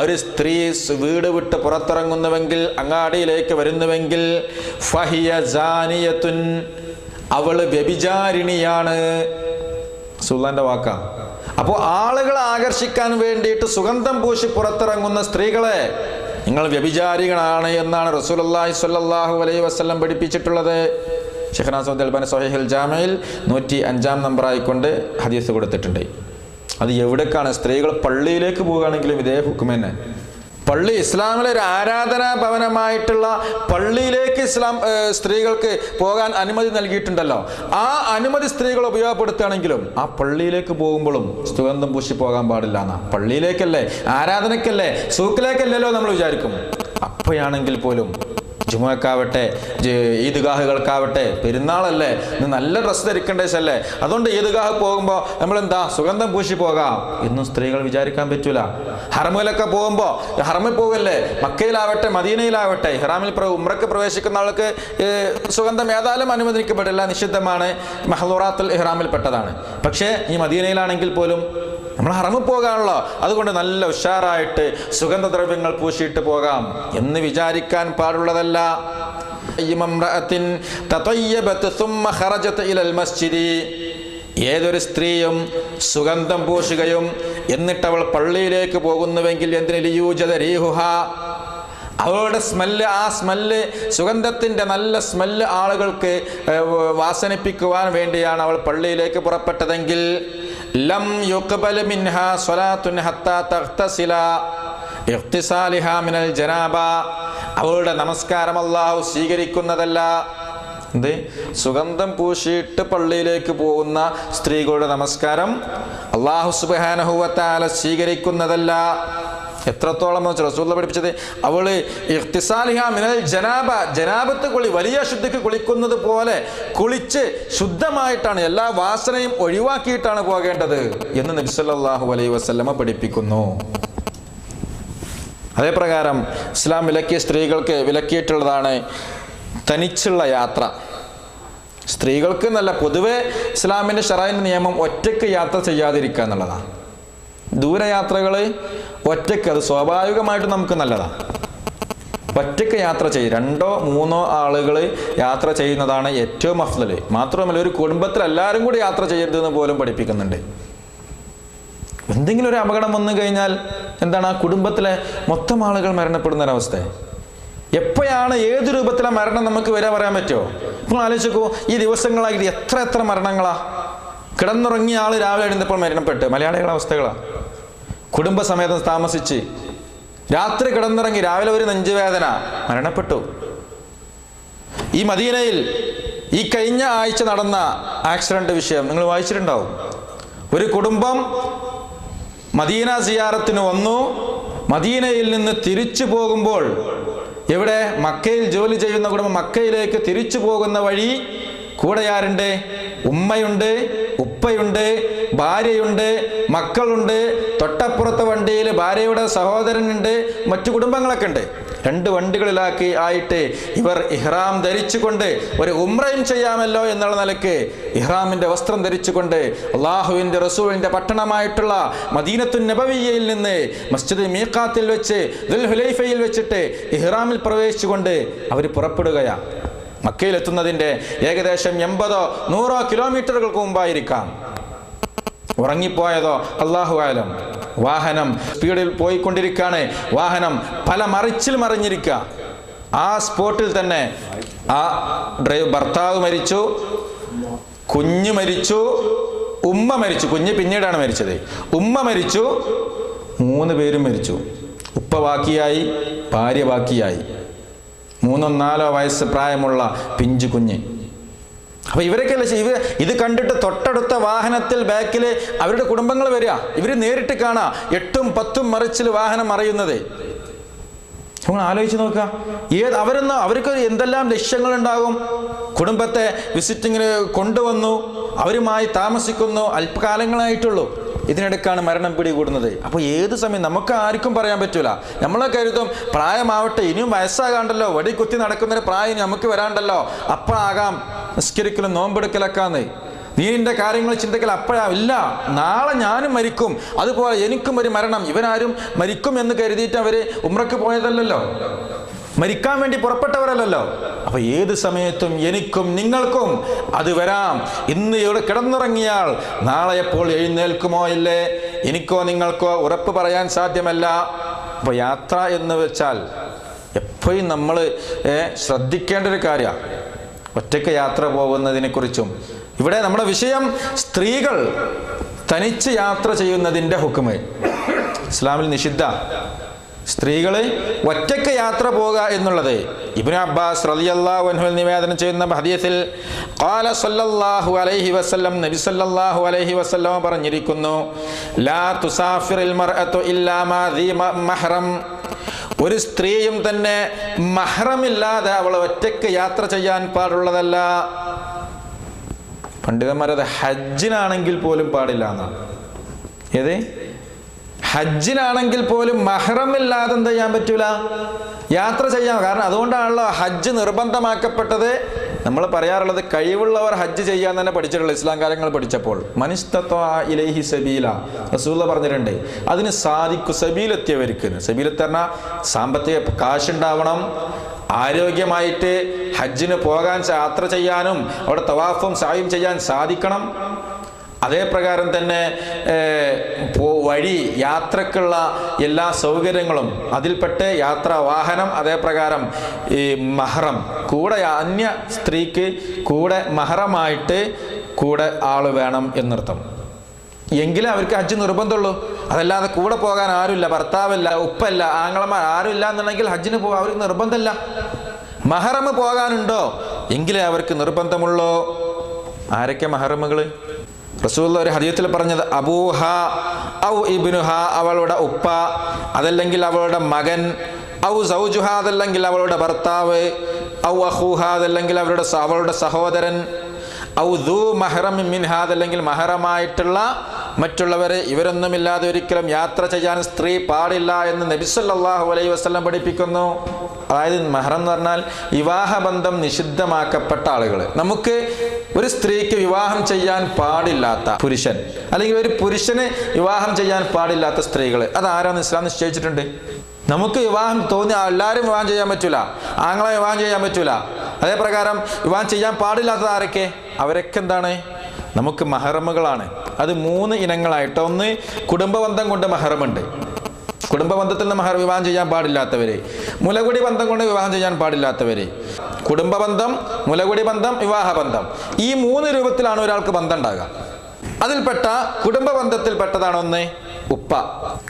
ഒരു സ്ത്രീ വീട് വിട്ട് പുറത്തിറങ്ങുന്നുവെങ്കിൽ, അങ്ങാടിയിലേക്ക് വരുന്നുവെങ്കിൽ ഫഹിയ സാനിയത്തുൻ, അവൾ വ്യഭിചാരിണിയാണ്. സുൽത്താന്റെ വാക്കാ. അപ്പോൾ ആളുകളെ ആകർഷിക്കാൻ വേണ്ടിയിട്ട് സുഗന്ധം പൂശി പുറത്തിറങ്ങുന്ന സ്ത്രീകളെ നിങ്ങൾ വ്യഭിചാരികളാണ് എന്നാണ് റസൂലുള്ളാഹി സ്വല്ലല്ലാഹു അലൈഹി വസല്ലം പഠിപ്പിച്ചിട്ടുള്ളത്. ശൈഖ് നാസറുദ്ദീൻ അൽബാനി സ്വഹീഹുൽ ജാമിഇൽ 105 നമ്പറായിക്കൊണ്ട് ഹദീസ് കൊടുത്തിട്ടുണ്ട്. അത് എവിടേക്കാണ്? സ്ത്രീകൾ പള്ളിയിലേക്ക് പോവുകയാണെങ്കിലും ഇതേ ഹുക്കം തന്നെ. പള്ളി ഇസ്ലാമിലെ ഒരു ആരാധനാ ഭവനമായിട്ടുള്ള പള്ളിയിലേക്ക് സ്ത്രീകൾക്ക് പോകാൻ അനുമതി നൽകിയിട്ടുണ്ടല്ലോ. ആ അനുമതി സ്ത്രീകൾ ഉപയോഗപ്പെടുത്തുകയാണെങ്കിലും ആ പള്ളിയിലേക്ക് പോകുമ്പോഴും സുഗന്ധം പൂശി പോകാൻ പാടില്ല എന്നാ. പള്ളിയിലേക്കല്ലേ, ആരാധനക്കല്ലേ, സൂക്കിലേക്കല്ലല്ലോ നമ്മൾ വിചാരിക്കും. അപ്പോഴാണെങ്കിൽ പോലും ജുമുഅക്കാവട്ടെ, ഈദ്ഗാഹുകൾക്കാവട്ടെ, പെരുന്നാളല്ലേ, ഇന്ന് നല്ല ഡ്രസ്സ് ധരിക്കേണ്ടതല്ലേ, അതുകൊണ്ട് ഈദ്ഗാഹ് പോകുമ്പോൾ നമ്മളെന്താ സുഗന്ധം പൂശി പോകാം എന്നും സ്ത്രീകൾ വിചാരിക്കാൻ പറ്റൂല. ഹറമിലൊക്കെ പോകുമ്പോൾ, ഹറമിൽ പോകല്ലേ, മക്കയിലാവട്ടെ മദീനയിലാവട്ടെ, ഇഹ്റാമിൽ ഉംറക്ക് പ്രവേശിക്കുന്ന ആൾക്ക് സുഗന്ധം ഏതായാലും അനുവദിക്കപ്പെടില്ല, നിഷിദ്ധമാണ്, മഹ്ദൂറാത്തുൽ ഇഹ്റാമിൽ പെട്ടതാണ്. പക്ഷേ ഈ മദീനയിലാണെങ്കിൽ പോലും നമ്മൾ ഹറമിൽ പോകാണല്ലോ, അതുകൊണ്ട് നല്ല ഉഷാറായിട്ട് സുഗന്ധദ്രവ്യങ്ങൾ പൂശിയിട്ട് പോകാം എന്ന് വിചാരിക്കാൻ പാടുള്ളതല്ല. ഏതൊരു സ്ത്രീയും സുഗന്ധം പൂശുകയും എന്നിട്ട് അവൾ പള്ളിയിലേക്ക് പോകുന്നുവെങ്കിൽ അവളുടെ സ്മെല്ല്, ആ സ്മെല്ല്, സുഗന്ധത്തിൻ്റെ നല്ല സ്മെല്ല് ആളുകൾക്ക് വാസനിപ്പിക്കുവാൻ വേണ്ടിയാണ് അവൾ പള്ളിയിലേക്ക് പുറപ്പെട്ടതെങ്കിൽ ലം യുഖ്ബൽ മിൻഹാ സ്വലാത്തുൻ ഹത്താ തഗ്തസില ഇഖ്തിസാലിഹാ മിനൽ ജനാബ, അവളുടെ നമസ്കാരം അല്ലാഹു സ്വീകരിക്കുന്നതല്ല. എന്ത്? സുഗന്ധം പൂശിയിട്ട് പള്ളിയിലേക്ക് പോകുന്ന സ്ത്രീകളുടെ നമസ്കാരം അല്ലാഹു സുബ്ഹാനഹു വ തആല സ്വീകരിക്കുന്നതല്ല. എത്രത്തോളം റസൂൽ പഠിപ്പിച്ചത്, അവള് ഇഖ്തിസാലിഹാ മിനൽ ജനാബ, ജനാബത്ത് കുളി, വലിയ ശുദ്ധിക്ക് കുളിക്കുന്നത് പോലെ കുളിച്ച് ശുദ്ധമായിട്ടാണ്, എല്ലാ വാസനയും ഒഴിവാക്കിയിട്ടാണ് പോകേണ്ടത് എന്ന് നബി സല്ലല്ലാഹു അലൈഹി വസല്ലമ പഠിപ്പിക്കുന്നു. അതേപ്രകാരം ഇസ്ലാം വിലക്കിയ സ്ത്രീകൾക്ക് വിലക്കിയിട്ടുള്ളതാണ് തനിച്ചുള്ള യാത്ര. സ്ത്രീകൾക്ക് എന്നല്ല, പൊതുവെ ഇസ്ലാമിൻ്റെ ശറഈന്റെ നിയമം ഒറ്റയ്ക്ക് യാത്ര ചെയ്യാതിരിക്കുക എന്നുള്ളതാണ്. ദൂരയാത്രകൾ ഒറ്റയ്ക്ക്, അത് സ്വാഭാവികമായിട്ട് നമുക്ക് നല്ലതാണ്. ഒറ്റയ്ക്ക് യാത്ര ചെയ്യും, 2 or 3 ആളുകൾ യാത്ര ചെയ്യുന്നതാണ് ഏറ്റവും അഫ്ളൽ. മാത്രമല്ല ഒരു കുടുംബത്തിൽ എല്ലാവരും കൂടി യാത്ര ചെയ്യരുതെന്ന് പോലും പഠിപ്പിക്കുന്നുണ്ട്. എന്തെങ്കിലും ഒരു അപകടം വന്നു കഴിഞ്ഞാൽ എന്താണ്, ആ കുടുംബത്തിലെ മൊത്തം ആളുകൾ മരണപ്പെടുന്ന ഒരവസ്ഥ. എപ്പോഴാണ് ഏത് രൂപത്തിലെ മരണം നമുക്ക് വരെ പറയാൻ പറ്റുമോ? ഇപ്പോൾ ആലോചിക്കൂ, ഈ ദിവസങ്ങളായിട്ട് എത്ര മരണങ്ങളാ. കിടന്നുറങ്ങിയ ആൾ രാവിലെ എഴുന്നപ്പോൾ മരണപ്പെട്ട്, മലയാളികളുടെ അവസ്ഥകളാണ്. കുടുംബസമേതം താമസിച്ച് രാത്രി കിടന്നിറങ്ങി രാവിലെ ഒരു നെഞ്ചുവേദന, മരണപ്പെട്ടു. ഈ മദീനയിൽ ഈ കഴിഞ്ഞ ആഴ്ച നടന്ന ആക്സിഡന്റ് വിഷയം നിങ്ങൾ വായിച്ചിട്ടുണ്ടാവും. ഒരു കുടുംബം മദീന സിയാറത്തിന് വന്നു. മദീനയിൽ നിന്ന് തിരിച്ചു പോകുമ്പോൾ, എവിടെ, മക്കയിൽ ജോലി ചെയ്യുന്ന കുടുംബം മക്കയിലേക്ക് തിരിച്ചു പോകുന്ന വഴി കൂടെ ആരുണ്ട്? ഉമ്മയുണ്ട്, ഉപ്പയുണ്ട്, ഭാര്യയുണ്ട്, മക്കളുണ്ട്, തൊട്ടപ്പുറത്തെ വണ്ടിയിൽ ഭാര്യയുടെ സഹോദരനുണ്ട്, മറ്റു കുടുംബങ്ങളൊക്കെ ഉണ്ട്. 2 വണ്ടികളിലാക്കി ആയിട്ട് ഇവർ ഇഹ്റാം ധരിച്ചുകൊണ്ട് ഒരു ഉംറയും ചെയ്യാമല്ലോ എന്നുള്ള നിലയ്ക്ക് ഇഹ്റാമിന്റെ വസ്ത്രം ധരിച്ചുകൊണ്ട് അള്ളാഹുവിന്റെ റസൂലിന്റെ പട്ടണമായിട്ടുള്ള മദീനത്തുൻ നബവിയ്യയിൽ നിന്ന് മസ്ജിദ് മീഖാത്തിൽ വെച്ച് ദുൽഹുലൈഫയിൽ വെച്ചിട്ട് ഇഹ്റാമിൽ പ്രവേശിച്ചുകൊണ്ട് അവർ പുറപ്പെടുകയാണ്. മക്കയിലെത്തുന്നതിൻ്റെ ഏകദേശം 80-100 കിലോമീറ്ററുകൾക്ക് മുമ്പായിരിക്കാം. ഉറങ്ങിപ്പോയതോ അല്ലാഹു ആലം. വാഹനം സ്പീഡിൽ പോയിക്കൊണ്ടിരിക്കുകയാണ്. വാഹനം പല മറിച്ചിൽ മറിഞ്ഞിരിക്കുക. ആ സ്പോട്ടിൽ തന്നെ ആ ഭർത്താവ് മരിച്ചു, കുഞ്ഞ് മരിച്ചു, ഉമ്മ മരിച്ചു. കുഞ്ഞ് പിന്നീടാണ് മരിച്ചത്. ഉമ്മ മരിച്ചു, 3 പേരും മരിച്ചു. ഉപ്പ ബാക്കിയായി, ഭാര്യ ബാക്കിയായി, 3-4 വയസ്സ് പ്രായമുള്ള പിഞ്ചു കുഞ്ഞ്. അപ്പൊ ഇവരൊക്കെ ഇത് കണ്ടിട്ട് തൊട്ടടുത്ത വാഹനത്തിൽ ബാക്കിൽ അവരുടെ കുടുംബങ്ങൾ വരിക. ഇവർ നേരിട്ട് കാണാം 8-10 മറിച്ചിൽ വാഹനം മറിയുന്നത്. നമ്മൾ ആലോചിച്ച് നോക്കുക. അവർക്ക് എന്തെല്ലാം ലക്ഷ്യങ്ങളുണ്ടാകും. കുടുംബത്തെ വിസിറ്റിങ്ങിന് കൊണ്ടുവന്നു, അവരുമായി താമസിക്കുന്നു, അല്പകാലങ്ങളായിട്ടുള്ളൂ. ഇതിനിടയ്ക്കാണ് മരണം പിടികൂടുന്നത്. അപ്പോൾ ഏത് സമയം നമുക്ക് ആർക്കും പറയാൻ പറ്റൂല. നമ്മളെ കരുതും പ്രായമാവട്ടെ, ഇനിയും വയസ്സാകാണ്ടല്ലോ, വടി കുത്തി നടക്കുന്നൊരു പ്രായം നമുക്ക് വരാണ്ടല്ലോ, അപ്പോഴാകാം നിസ്കരിക്കലും നോമ്പെടുക്കലൊക്കാന്ന്. നീന്റെ കാര്യങ്ങൾ ചിന്തിക്കൽ അപ്പോഴാ. ഇല്ല, നാളെ ഞാനും മരിക്കും, അതുപോലെ എനിക്കും ഒരു മരണം. ഇവനാരും മരിക്കും എന്ന് കരുതിയിട്ട് അവര് ഉംറക്ക് പോയതല്ലല്ലോ, മരിക്കാൻ വേണ്ടി പുറപ്പെട്ടവരല്ലല്ലോ. അപ്പൊ ഏത് സമയത്തും എനിക്കും നിങ്ങൾക്കും അത് വരാം. ഇന്ന് ഇവിടെ കിടന്നുറങ്ങിയാൽ നാളെ എപ്പോൾ എഴുന്നേൽക്കുമോ ഇല്ലേ, എനിക്കോ നിങ്ങൾക്കോ ഉറപ്പ് പറയാൻ സാധ്യമല്ല. അപ്പൊ യാത്ര എന്ന് വെച്ചാൽ എപ്പോഴും നമ്മൾ ശ്രദ്ധിക്കേണ്ട ഒരു കാര്യമാണ്. ഒറ്റയ്ക്ക് യാത്ര പോകുന്നതിനെ കുറിച്ചും ഇവിടെ നമ്മുടെ വിഷയം സ്ത്രീകൾ തനിച്ച് യാത്ര ചെയ്യുന്നതിൻ്റെ ഹുക്മ്. ഇസ്ലാമിൽ നിഷിദ്ധ സ്ത്രീകള് ഒറ്റയ്ക്ക് യാത്ര പോകുക എന്നുള്ളത്. ഇബ്നു അബ്ബാസ് റളിയല്ലാഹു അൻഹു നിവേദനം ചെയ്യുന്ന ഹദീസിൽ ഖാല സല്ലല്ലാഹു അലൈഹി വസല്ലം, നബി സല്ലല്ലാഹു അലൈഹി വസല്ലം പറഞ്ഞിരിക്കുന്നു, ലാ തുസാഫിറുൽ മർഅതു ഇല്ലാ മാ ദി മഹ്റം. ഒരു സ്ത്രീയും തന്നെ മഹ്റമില്ലാതെ അവൾ ഒറ്റയ്ക്ക് യാത്ര ചെയ്യാൻ പാടുള്ളതല്ല. പണ്ഡിതന്മാരത് ഹജ്ജിനാണെങ്കിൽ പോലും പാടില്ല എന്നാണ്. ഏത് ഹജ്ജിനാണെങ്കിൽ പോലും മഹ്റമില്ലാതെ എന്ത് ചെയ്യാൻ പറ്റൂല, യാത്ര ചെയ്യാം. കാരണം അതുകൊണ്ടാണല്ലോ ഹജ്ജ് നിർബന്ധമാക്കപ്പെട്ടത്. നമ്മൾ പറയാറുള്ളത് കഴിവുള്ളവർ ഹജ്ജ് ചെയ്യാൻ തന്നെ പഠിച്ചിട്ടുള്ള ഇസ്ലാം കാര്യങ്ങൾ പഠിച്ചപ്പോൾ മനിസ്തത്വാ ഇലൈഹി സബീല റസൂലുള്ളാഹി പറഞ്ഞിട്ടുണ്ട്. അതിന് സാധിക്കും സബീലെത്തിയവർക്ക്. സബീലെത്തി പറഞ്ഞാൽ സാമ്പത്തിക കാശുണ്ടാവണം, ആരോഗ്യമായിട്ട് ഹജ്ജിന് പോകാൻ യാത്ര ചെയ്യാനും അവിടെ തവാഫും സഅയും ചെയ്യാൻ സാധിക്കണം. അതേ പ്രകാരം തന്നെ വഴി യാത്രക്കുള്ള എല്ലാ സൗകര്യങ്ങളും അതിൽപ്പെട്ട് യാത്രാ വാഹനം, അതേ പ്രകാരം ഈ മഹ്റം കൂടെ, അന്യ സ്ത്രീക്ക് കൂടെ മഹ്റമായിട്ട് കൂടെ ആള് വേണം എന്നർത്ഥം. എങ്കിലേ അവർക്ക് ഹജ്ജ് നിർബന്ധമുള്ളൂ. അതല്ലാതെ കൂടെ പോകാൻ ആരുമില്ല, ഭർത്താവില്ല, ഉപ്പല്ല, ആങ്ങളമാർ ആരുമില്ല എന്നുണ്ടെങ്കിൽ ഹജ്ജിന് പോകാൻ അവർക്ക് നിർബന്ധമില്ല. മഹ്റം പോകാനുണ്ടോ എങ്കിലേ അവർക്ക് നിർബന്ധമുള്ളൂ. ആരൊക്കെ മഹ്റമുകള്? റസൂലുള്ളാഹി ഒരു ഹദീസിൽ പറഞ്ഞത് അബൂഹ ഔ ഇബ്നുഹ, അവളുടെ ഉപ്പ, അതല്ലെങ്കിൽ അവളുടെ മകൻ, ഔ സൗജുഹ, അതല്ലെങ്കിൽ അവളുടെ ഭർത്താവ്, ഔ അഖൂഹ, അതല്ലെങ്കിൽ അവളുടെ സഹോദരൻ, ഔ ദൂ മഹ്റം മിൻഹ, അതല്ലെങ്കിൽ മഹ്റമായിട്ടുള്ള മറ്റുള്ളവരെ. ഇവരൊന്നുമില്ലാതെ ഒരിക്കലും യാത്ര ചെയ്യാൻ സ്ത്രീ പാടില്ല എന്ന് നബി സല്ലല്ലാഹു അലൈഹി വസല്ലം പഠിപ്പിക്കുന്നു. അതായത് മഹ്റം എന്ന് പറഞ്ഞാൽ വിവാഹബന്ധം നിഷിദ്ധമാക്കപ്പെട്ട ആളുകൾ. നമുക്ക് ഒരു സ്ത്രീക്ക് വിവാഹം ചെയ്യാൻ പാടില്ലാത്ത പുരുഷൻ, അല്ലെങ്കിൽ ഒരു പുരുഷന് വിവാഹം ചെയ്യാൻ പാടില്ലാത്ത സ്ത്രീകൾ, അതാരാന്ന് ഇസ്ലാം നിശ്ചയിച്ചിട്ടുണ്ട്. നമുക്ക് വിവാഹം തോന്നിയ എല്ലാവരും വിവാഹം ചെയ്യാൻ പറ്റൂല, ആങ്ങളെ വിവാഹം ചെയ്യാൻ പറ്റൂല. അതേ പ്രകാരം വിവാഹം ചെയ്യാൻ പാടില്ലാത്തത് ആരൊക്കെ? അവരൊക്കെ എന്താണ്? നമുക്ക് മഹ്റമുകളാണ്. അത് 3 ഇനങ്ങളായിട്ട്. ഒന്ന്, കുടുംബബന്ധം കൊണ്ട് മഹ്റമുണ്ട്. കുടുംബബന്ധത്തിൽ നിന്ന് വിവാഹം ചെയ്യാൻ പാടില്ലാത്തവര്, മുലകുടി ബന്ധം കൊണ്ട് വിവാഹം ചെയ്യാൻ പാടില്ലാത്തവര്. കുടുംബബന്ധം, മുലകുടി ബന്ധം, വിവാഹബന്ധം, ഈ 3 രൂപത്തിലാണ് ഒരാൾക്ക് ബന്ധം ഉണ്ടാകുക. അതിൽപ്പെട്ട കുടുംബ ബന്ധത്തിൽപ്പെട്ടതാണ് ഒന്ന് ഉപ്പ.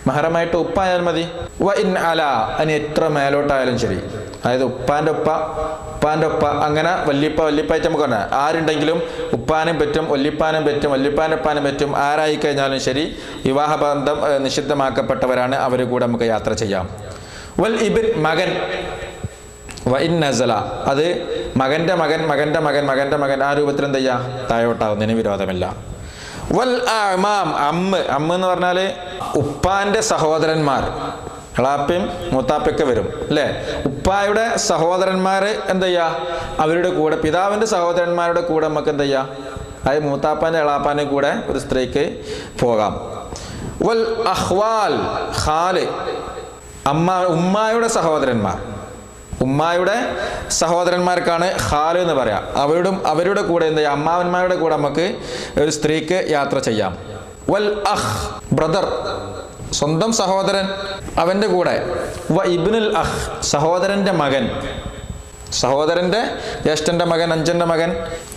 മഹ്റമായിട്ട് ഉപ്പ ആയാൽ മതി. വ ഇൻ അല, അതിന് എത്ര മേലോട്ടായാലും ശരി. അതായത് ഉപ്പാൻ്റെ ഉപ്പ അങ്ങനെ വല്യപ്പായിട്ട് നമുക്ക് പറഞ്ഞാൽ ആരുണ്ടെങ്കിലും ഉപ്പാനും പറ്റും, വല്യപ്പാനും പറ്റും, വല്യപ്പാൻ്റെ ഉപ്പാനും പറ്റും. ആരായി കഴിഞ്ഞാലും ശരി, വിവാഹബന്ധം നിഷിദ്ധമാക്കപ്പെട്ടവരാണ്. അവർ കൂടെ നമുക്ക് യാത്ര ചെയ്യാം. വൽ ഇബിൻ, മകൻ. വ ഇൻ നസല, അത് മകൻ്റെ മകൻ ആ രൂപത്തിൽ എന്ത് ചെയ്യാം, താഴോട്ടാവുന്നതിന് വിരോധമില്ല. വൽ അമാം, അമ്മ എന്ന് പറഞ്ഞാൽ ഉപ്പാൻ്റെ സഹോദരന്മാർ, എളാപ്പയും മൂത്താപ്പയൊക്കെ വരും അല്ലേ. ഉപ്പായുടെ സഹോദരന്മാർ എന്ത് ചെയ്യുക, അവരുടെ കൂടെ, പിതാവിൻ്റെ സഹോദരന്മാരുടെ കൂടെ നമുക്ക് എന്ത് ചെയ്യാം, അതായത് മൂത്താപ്പാൻ്റെ എളാപ്പാൻ്റെ കൂടെ ഒരു സ്ത്രീക്ക് പോകാം. വൽ അഹ്വാൽ, ഖാല്, ഉമ്മായുടെ സഹോദരന്മാർ, ഉമ്മായുടെ സഹോദരന്മാർക്കാണ് ഖാല് എന്ന് പറയാം. അവരുടെ കൂടെ എന്ത് ചെയ്യാം, അമ്മാവന്മാരുടെ കൂടെ നമുക്ക് ഒരു സ്ത്രീക്ക് യാത്ര ചെയ്യാം. വൽ അഖ്, ബ്രദർ, സ്വന്തം സഹോദരൻ, അവൻ്റെ കൂടെ. വ ഇബ്നുൽ അഖ്, സഹോദരൻ്റെ മകൻ, സഹോദരൻ്റെ ജ്യേഷ്ഠൻ്റെ മകൻ, അഞ്ചൻ്റെ മകൻ.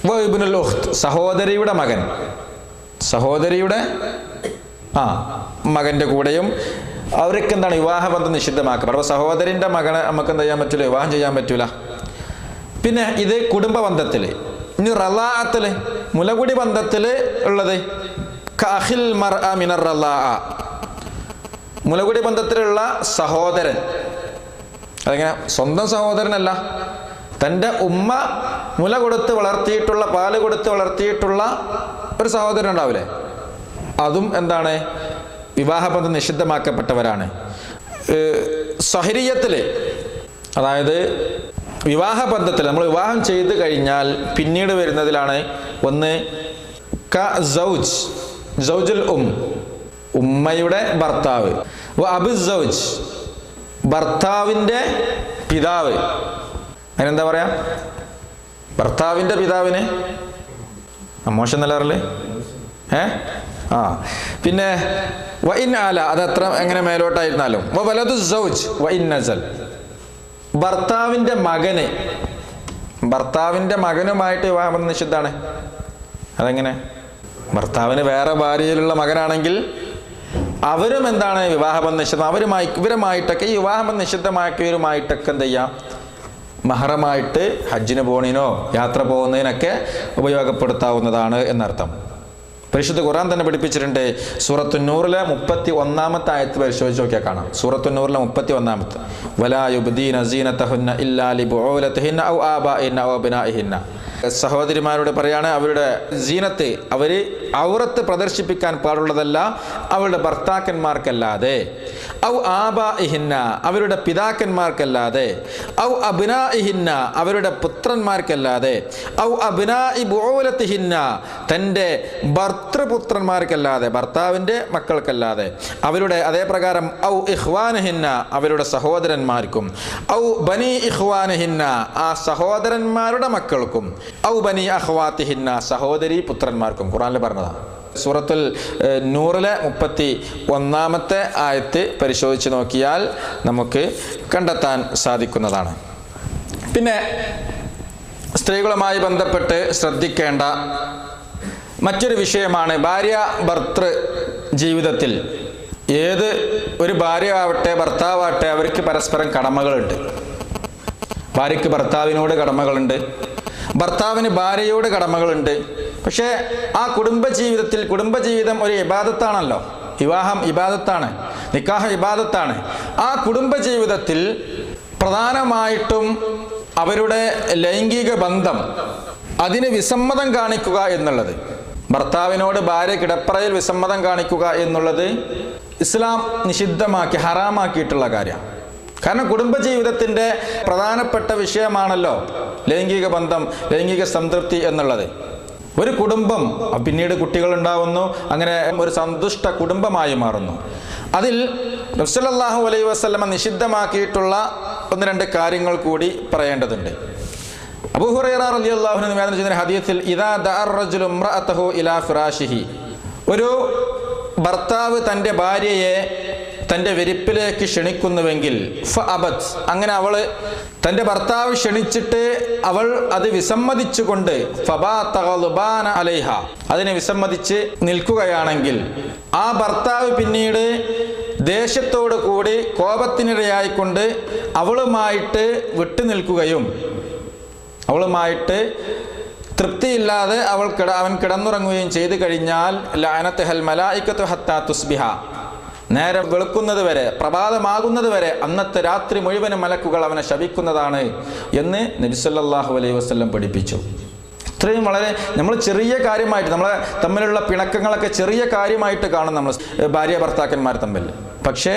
വ ഇബ്നുൽ ഉഖ്ത്, സഹോദരിയുടെ മകൻ, സഹോദരിയുടെ മകൻ്റെ കൂടെയും അവർക്ക് എന്താണ് വിവാഹബന്ധം നിഷിദ്ധമാക്കപ്പെടും. അപ്പോൾ സഹോദരിൻ്റെ മകനെ നമുക്ക് എന്ത് ചെയ്യാൻ പറ്റില്ല, വിവാഹം ചെയ്യാൻ പറ്റൂല. പിന്നെ ഇത് കുടുംബ ബന്ധത്തിൽ. ഇനി റലാഅത്തിൽ, മുലകുടി ബന്ധത്തിൽ ഉള്ളത് കഅഖിൽ മർഅ മിനർ റലാഅ, മുലകുടി ബന്ധത്തിലുള്ള സഹോദരൻ. അതെങ്ങനെ, സ്വന്തം സഹോദരനല്ല, തൻ്റെ ഉമ്മ മുല കൊടുത്ത് വളർത്തിയിട്ടുള്ള, പാല് കൊടുത്ത് വളർത്തിയിട്ടുള്ള ഒരു സഹോദരൻ ഉണ്ടാവില്ലേ, അതും എന്താണ്, വിവാഹബന്ധം നിഷിദ്ധമാക്കപ്പെട്ടവരാണ്. സഹരിയത്തിൽ, അതായത് വിവാഹബന്ധത്തിൽ നമ്മൾ വിവാഹം ചെയ്ത് കഴിഞ്ഞാൽ പിന്നീട് വരുന്നതിലാണ് ഒന്ന് സൗജ്, സൗജുൽ ഉമ്മയുടെ ഭർത്താവ്. അബു സൗജ്, ഭർത്താവിൻ്റെ പിതാവ്. അതിനെന്താ പറയാ, ഭർത്താവിൻ്റെ പിതാവിന് മോശം നിലറില്ലേ. പിന്നെ വഇൻ ആല, അതത്ര എങ്ങനെ മേലോട്ടായിരുന്നാലും. വലതു സൗജ് വഇൻ നസൽ, ഭർത്താവിൻ്റെ മകന്, ഭർത്താവിൻ്റെ മകനുമായിട്ട് വിവാഹം നിഷിദ്ധാണ്. അതെങ്ങനെ, ഭർത്താവിന് വേറെ ഭാര്യയിലുള്ള മകനാണെങ്കിൽ അവരും എന്താണ് വിവാഹബന്ധം നിഷിദ്ധം, ഇവരുമായിട്ടൊക്കെ ഈ വിവാഹബന്ധം നിഷിദ്ധമാക്കിയവരുമായിട്ടൊക്കെ എന്ത് ചെയ്യാം, മഹറമായിട്ട് ഹജ്ജിന് പോണിനോ യാത്ര പോകുന്നതിനൊക്കെ ഉപയോഗപ്പെടുത്താവുന്നതാണ് എന്നർത്ഥം. പരിശുദ്ധ ഖുർആൻ തന്നെ പഠിപ്പിച്ചിട്ടുണ്ട്. സൂറത്തു നൂറിലെ 31-ാമത്തെ ആയത്ത് പരിശോധിച്ച് നോക്കിയാൽ കാണാം. സൂറത്തു നൂറിലെ 31-ാമത്തെ, വലാ യുബ്ദീന സീനതഹുന്ന ഇല്ലാ ലിബുഉലതിഹിന്ന ഔ ആബാഇഹിന്ന ഔ അബ്നാഇഹിന്ന. സഹോദരിമാരോട് പറയാണ്, അവരുടെ സീനത്ത്, അവർ ഔറത്ത് പ്രദർശിപ്പിക്കാൻ പാടുള്ളതല്ല അവരുടെ ഭർത്താക്കന്മാർക്കല്ലാതെ, ഔ ആബാഇഹിന്ന, അവരുടെ പിതാക്കന്മാർക്കല്ലാതെ, ഔ അബ്നാഇഹിന്ന, അവരുടെ പുത്രന്മാർക്കല്ലാതെ, ഔ അബ്നാഇ ബുഊലതിഹിന്ന, തൻ്റെ ഭർത്തൃപുത്രന്മാർക്കല്ലാതെ, ഭർത്താവിൻ്റെ മക്കൾക്കല്ലാതെ, അവരുടെ അതേ പ്രകാരം ഔ ഇഖ്വാനഹിന്ന, അവരുടെ സഹോദരന്മാർക്കും, ഔ ബനി ഇഖ്വാനഹിന്ന, ആ സഹോദരന്മാരുടെ മക്കൾക്കും, ഔ ബനി അഖ്വാതിഹിന്ന, സഹോദരി പുത്രന്മാർക്കും. ഖുർആനിൽ പറഞ്ഞതാണ്. സൂറത്തുൽ നൂറിലെ 31-ാമത്തെ ആയത്ത് പരിശോധിച്ച് നോക്കിയാൽ നമുക്ക് കണ്ടെത്താൻ സാധിക്കുന്നതാണ്. പിന്നെ സ്ത്രീകളുമായി ബന്ധപ്പെട്ട് ശ്രദ്ധിക്കേണ്ട മറ്റൊരു വിഷയമാണ് ഭാര്യ ഭർത്തൃ ജീവിതത്തിൽ. ഏത് ഒരു ഭാര്യ ആവട്ടെ ഭർത്താവട്ടെ, അവർക്ക് പരസ്പരം കടമകളുണ്ട്. ഭാര്യയ്ക്ക് ഭർത്താവിനോട് കടമകളുണ്ട്, ഭർത്താവിന് ഭാര്യയോട് കടമകളുണ്ട്. പക്ഷേ ആ കുടുംബജീവിതം ഒരു ഇബാദത്താണല്ലോ. വിവാഹം ഇബാദത്താണ്, നിക്കാഹ് ഇബാദത്താണ്. ആ കുടുംബജീവിതത്തിൽ പ്രധാനമായിട്ടും അവരുടെ ലൈംഗിക ബന്ധം, അതിന് വിസമ്മതം കാണിക്കുക എന്നുള്ളത്, ഭർത്താവിനോട് ഭാര്യ കിടപ്പറയിൽ വിസമ്മതം കാണിക്കുക എന്നുള്ളത് ഇസ്ലാം നിഷിദ്ധമാക്കി, ഹറാമാക്കിയിട്ടുള്ള കാര്യമാണ്. കാരണം കുടുംബജീവിതത്തിൻ്റെ പ്രധാനപ്പെട്ട വിഷയമാണല്ലോ ലൈംഗിക ബന്ധം, ലൈംഗിക സംതൃപ്തി എന്നുള്ളത്. ഒരു കുടുംബം പിന്നീട് കുട്ടികൾ ഉണ്ടാവുന്നു, അങ്ങനെ ഒരു സന്തുഷ്ട കുടുംബമായി മാറുന്നു. അതിൽ നബി സല്ലല്ലാഹു അലൈഹി വസല്ലമ നിഷിദ്ധമാക്കിയിട്ടുള്ള 1-2 കാര്യങ്ങൾ കൂടി പറയേണ്ടതുണ്ട്. അബൂ ഹുറൈറ റളിയല്ലാഹു അൻഹു നിവേദനം ചെയ്യുന്ന ഹദീസിൽ, ഇദാ ദഅർ റജുലു ഇംറഅതഹു ഇലാ ഫിറാശിഹി, ഒരു ഭർത്താവ് തൻ്റെ ഭാര്യയെ തൻ്റെ വിരിപ്പിലേക്ക് ക്ഷണിക്കുന്നുവെങ്കിൽ, ഫഅബത്, അങ്ങനെ അവള് തൻ്റെ ഭർത്താവ് ക്ഷണിച്ചിട്ട് അവൾ അത് വിസമ്മതിച്ചുകൊണ്ട്, ഫബാത ഗളുബാന അലൈഹ, അതിനെ വിസമ്മതിച്ച് നിൽക്കുകയാണെങ്കിൽ, ആ ഭർത്താവ് പിന്നീട് ദേഷ്യത്തോടു കൂടി കോപത്തിനിടയായിക്കൊണ്ട് അവളുമായിട്ട് വിട്ടുനിൽക്കുകയും അവളുമായിട്ട് തൃപ്തിയില്ലാതെ അവൻ കിടന്നുറങ്ങുകയും ചെയ്തു കഴിഞ്ഞാൽ, ലഅനതഹൽ മലായികതു ഹത്താ തുസ്ബിഹ, നേരം വെളുക്കുന്നത് വരെ, പ്രഭാതമാകുന്നത് വരെ, അന്നത്തെ രാത്രി മുഴുവനും മലക്കുകൾ അവനെ ശപിക്കുന്നതാണ് എന്ന് നബി സല്ലല്ലാഹു അലൈഹി വസല്ലം പഠിപ്പിച്ചു. ഇത്രയും വളരെ നമ്മൾ ചെറിയ കാര്യമായിട്ട്, നമ്മളെ തമ്മിലുള്ള പിണക്കങ്ങളൊക്കെ ചെറിയ കാര്യമായിട്ട് കാണും നമ്മൾ ഭാര്യ ഭർത്താക്കന്മാർ തമ്മിൽ. പക്ഷേ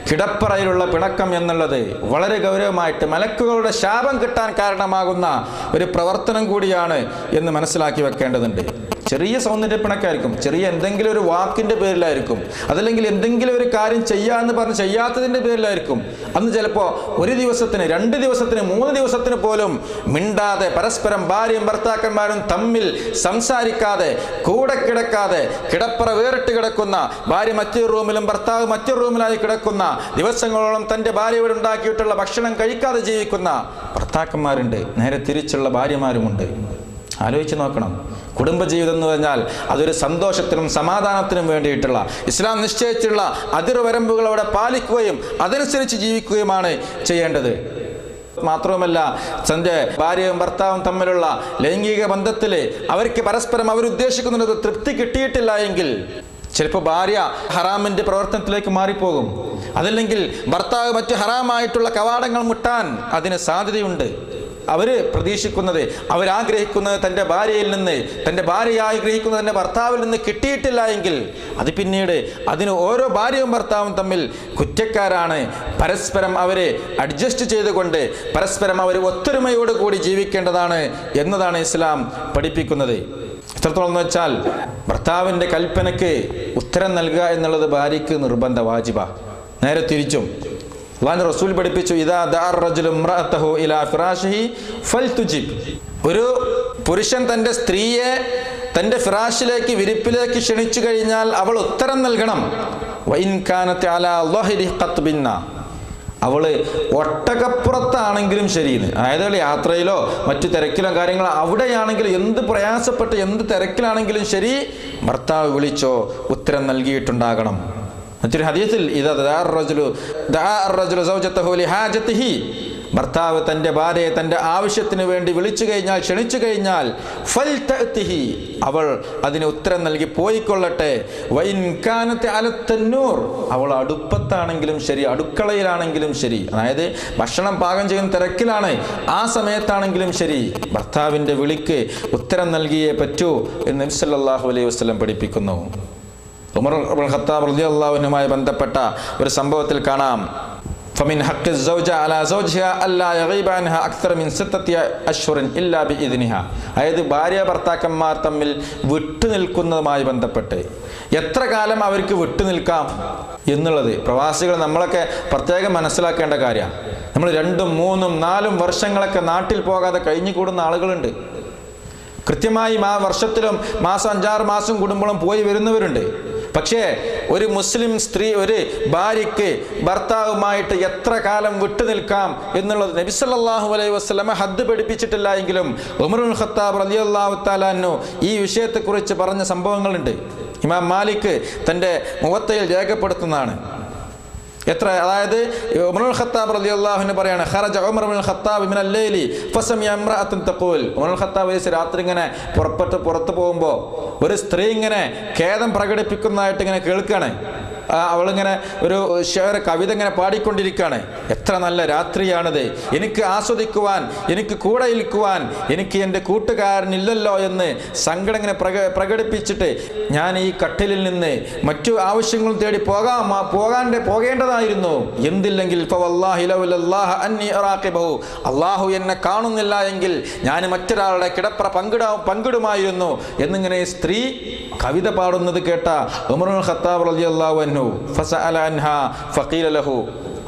കിടപ്പറയിലുള്ള പിണക്കം എന്നുള്ളത് വളരെ ഗൗരവമായിട്ട് മലക്കുകളുടെ ശാപം കിട്ടാൻ കാരണമാകുന്ന ഒരു പ്രവർത്തനം കൂടിയാണ് എന്ന് മനസ്സിലാക്കി വെക്കേണ്ടതുണ്ട്. ചെറിയ സൗന്ദര്യപ്പിണക്കായിരിക്കും, ചെറിയ എന്തെങ്കിലും ഒരു വാക്കിൻ്റെ പേരിലായിരിക്കും, അതല്ലെങ്കിൽ എന്തെങ്കിലും ഒരു കാര്യം ചെയ്യാമെന്ന് പറഞ്ഞ് ചെയ്യാത്തതിൻ്റെ പേരിലായിരിക്കും. അന്ന് ചിലപ്പോൾ ഒരു ദിവസത്തിന്, 2 ദിവസത്തിന്, 3 ദിവസത്തിന് പോലും മിണ്ടാതെ പരസ്പരം ഭാര്യയും ഭർത്താക്കന്മാരും തമ്മിൽ സംസാരിക്കാതെ, കൂടെ കിടക്കാതെ, കിടപ്പറ വേറിട്ട് കിടക്കുന്ന, ഭാര്യ മറ്റൊരു റൂമിലും ഭർത്താവ് മറ്റൊരു റൂമിലായി കിടക്കുന്ന, ദിവസങ്ങളോളം തൻ്റെ ഭാര്യയോട് ഉണ്ടാക്കിയിട്ടുള്ള ഭക്ഷണം കഴിക്കാതെ ജീവിക്കുന്ന ഭർത്താക്കന്മാരുണ്ട്. നേരെ തിരിച്ചുള്ള ഭാര്യമാരുമുണ്ട്. ആലോചിച്ച് നോക്കണം. കുടുംബജീവിതം എന്ന് പറഞ്ഞാൽ അതൊരു സന്തോഷത്തിനും സമാധാനത്തിനും വേണ്ടിയിട്ടുള്ള, ഇസ്ലാം നിശ്ചയിച്ചുള്ള അതിർവരമ്പുകൾ അവിടെ പാലിക്കുകയും അതനുസരിച്ച് ജീവിക്കുകയുമാണ് ചെയ്യേണ്ടത്. മാത്രവുമല്ല, തൻ്റെ ഭാര്യയും ഭർത്താവും തമ്മിലുള്ള ലൈംഗിക ബന്ധത്തിൽ അവർക്ക് പരസ്പരം അവരുദ്ദേശിക്കുന്നത് തൃപ്തി കിട്ടിയിട്ടില്ല എങ്കിൽ ചിലപ്പോൾ ഭാര്യ ഹറാമിൻ്റെ പ്രവർത്തനത്തിലേക്ക് മാറിപ്പോകും. അതല്ലെങ്കിൽ ഭർത്താവ് മറ്റ് ഹറാമായിട്ടുള്ള കവാടങ്ങൾ മുട്ടാൻ അതിന് സാധ്യതയുണ്ട്. അവർ പ്രതീക്ഷിക്കുന്നത്, അവരാഗ്രഹിക്കുന്നത് തൻ്റെ ഭാര്യയിൽ നിന്ന്, തൻ്റെ ഭാര്യ ആഗ്രഹിക്കുന്നത് തൻ്റെ ഭർത്താവിൽ നിന്ന് കിട്ടിയിട്ടില്ല എങ്കിൽ അത് പിന്നീട് അതിന് ഓരോ ഭാര്യയും ഭർത്താവും തമ്മിൽ കുറ്റക്കാരാണ്. പരസ്പരം അവരെ അഡ്ജസ്റ്റ് ചെയ്തുകൊണ്ട് പരസ്പരം അവർ ഒത്തൊരുമയോടുകൂടി ജീവിക്കേണ്ടതാണ് എന്നതാണ് ഇസ്ലാം പഠിപ്പിക്കുന്നത്. എത്രത്തോളം എന്ന് വെച്ചാൽ ഭർത്താവിൻ്റെ കൽപ്പനയ്ക്ക് ഉത്തരം നൽകുക എന്നുള്ളത് ഭാര്യയ്ക്ക് നിർബന്ധ വാജിബ. നേരെ തിരിച്ചും അല്ലാഹുവിന്റെ റസൂൽ പഠിപ്പിച്ചു, ഇദാ ദഅ റജുലു ഇംറഅതഹു ഇലാ ഫിറാശിഹി ഫൽതുജിബ്. ഒരു പുരുഷൻ തൻ്റെ സ്ത്രീയെ തൻ്റെ ഫിറാഷിലേക്ക്, വിരിപ്പിലേക്ക് ക്ഷണിച്ചു കഴിഞ്ഞാൽ അവൾ ഉത്തരം നൽകണം. വഇൻ കാനത് അലാ ളഹരി ഖത്ബിന്ന, അവൾ ഒട്ടകപ്പുറത്താണെങ്കിലും ശരിയെന്ന്. അതായത് യാത്രയിലോ മറ്റു തിരക്കിലോ കാര്യങ്ങളോ അവിടെയാണെങ്കിലും, എന്ത് പ്രയാസപ്പെട്ട് എന്ത് തിരക്കിലാണെങ്കിലും ശരി, ഭർത്താവ് വിളിച്ചോ ഉത്തരം നൽകിയിട്ടുണ്ടാകണം. മറ്റൊരു ഹദീസിൽ ഭർത്താവ് തൻ്റെ ഭാര്യയെ തൻ്റെ ആവശ്യത്തിന് വേണ്ടി വിളിച്ചു കഴിഞ്ഞാൽ, ക്ഷണിച്ചു കഴിഞ്ഞാൽ, അവൾ അതിന് ഉത്തരം നൽകി പോയിക്കൊള്ളട്ടെ. അവൾ അടുപ്പത്താണെങ്കിലും ശരി, അടുക്കളയിലാണെങ്കിലും ശരി, അതായത് ഭക്ഷണം പാകം ചെയ്യുന്ന തിരക്കിലാണ്, ആ സമയത്താണെങ്കിലും ശരി, ഭർത്താവിൻ്റെ വിളിക്ക് ഉത്തരം നൽകിയേ പറ്റൂ എന്ന് നബി സല്ലല്ലാഹു അലൈഹി വസല്ലം പഠിപ്പിക്കുന്നു. ഉമർ ഇബ്നുൽ ഖത്താബ് റളിയല്ലാഹു അൻഹുമായി ബന്ധപ്പെട്ട ഒരു സംഭവത്തിൽ കാണാം, ഫമിൻ ഹഖ്ഖി സൗജ അലാ സൗജിഹാ അല്ലാ യഗീബ അൻഹാ അക്തർ മിൻ 6 അശ്ഹുറിൻ ഇല്ലാ ബിഇദ്നിഹാ. അതായത് ഭാര്യ ഭർത്താക്കന്മാർ തമ്മിൽ വിട്ടുനിൽക്കുന്നതുമായി ബന്ധപ്പെട്ട് എത്ര കാലം അവർക്ക് വിട്ടുനിൽക്കാം എന്നുള്ളത് പ്രവാസികൾ നമ്മളൊക്കെ പ്രത്യേകം മനസ്സിലാക്കേണ്ട കാര്യമാണ്. നമ്മൾ 2, 3, 4 വർഷങ്ങളൊക്കെ നാട്ടിൽ പോകാതെ കഴിഞ്ഞു കൂടുന്ന ആളുകളുണ്ട്. കൃത്യമായി വർഷത്തിലും മാസം 5-6 മാസം കൂടുമ്പോഴും പോയി വരുന്നവരുണ്ട്. പക്ഷേ ഒരു മുസ്ലിം സ്ത്രീ, ഒരു ഭാര്യയ്ക്ക് ഭർത്താവുമായിട്ട് എത്ര കാലം വിട്ടുനിൽക്കാം എന്നുള്ളത് നബി സല്ലല്ലാഹു അലൈഹി വസല്ലമ ഹദ് പഠിപ്പിച്ചിട്ടില്ല എങ്കിലും ഉമർ ഇബ്നുൽ ഖത്താബ് റളിയല്ലാഹു തആല അൻഹു ഈ വിഷയത്തെക്കുറിച്ച് പറഞ്ഞ സംഭവങ്ങളുണ്ട്. ഇമാം മാലിക് തൻ്റെ മുവത്തയിൽ രേഖപ്പെടുത്തുന്നതാണ്. അതായത് ഉമർ ഇബ്നുൽ ഖത്താബ് റളിയല്ലാഹു അൻഹു പറയാണ്, ഖറജ ഉമർ ഇബ്നുൽ ഖത്താബ് മിനൽ ലൈലി ഫസമിഅ ഇംറഅതൻ തഖൂൽ. ഉമർ ഇബ്നുൽ ഖത്താബ് രാത്രി ഇങ്ങനെ പുറത്ത് പോകുമ്പോൾ ഒരു സ്ത്രീ ഇങ്ങനെ ഖേദം പ്രകടിപ്പിക്കുന്നതായിട്ട് ഇങ്ങനെ കേൾക്കുകയാണ്. അവളിങ്ങനെ ഒരു കവിത ഇങ്ങനെ പാടിക്കൊണ്ടിരിക്കുകയാണ്. എത്ര നല്ല രാത്രിയാണിത്, എനിക്ക് ആസ്വദിക്കുവാൻ, എനിക്ക് കൂടെ ഇരിക്കുവാൻ എനിക്ക് എൻ്റെ കൂട്ടുകാരനില്ലല്ലോ എന്ന് സങ്കടം ഇങ്ങനെ പ്രകടിപ്പിച്ചിട്ട് ഞാൻ ഈ കട്ടിലിൽ നിന്ന് മറ്റു ആവശ്യങ്ങളും തേടി പോകേണ്ടതായിരുന്നു. എന്തില്ലെങ്കിൽ അള്ളാഹു എന്നെ കാണുന്നില്ല എങ്കിൽ ഞാൻ മറ്റൊരാളുടെ കിടപ്പറ പങ്കിടുമായിരുന്നു എന്നിങ്ങനെ സ്ത്രീ കവിത പാടുന്നത് കേട്ട ഉമർ ഇബ്നുൽ ഖത്താബ് റളിയല്ലാഹു അൻഹു ഫസഅല അൻഹാ ഫഖീല ലഹു,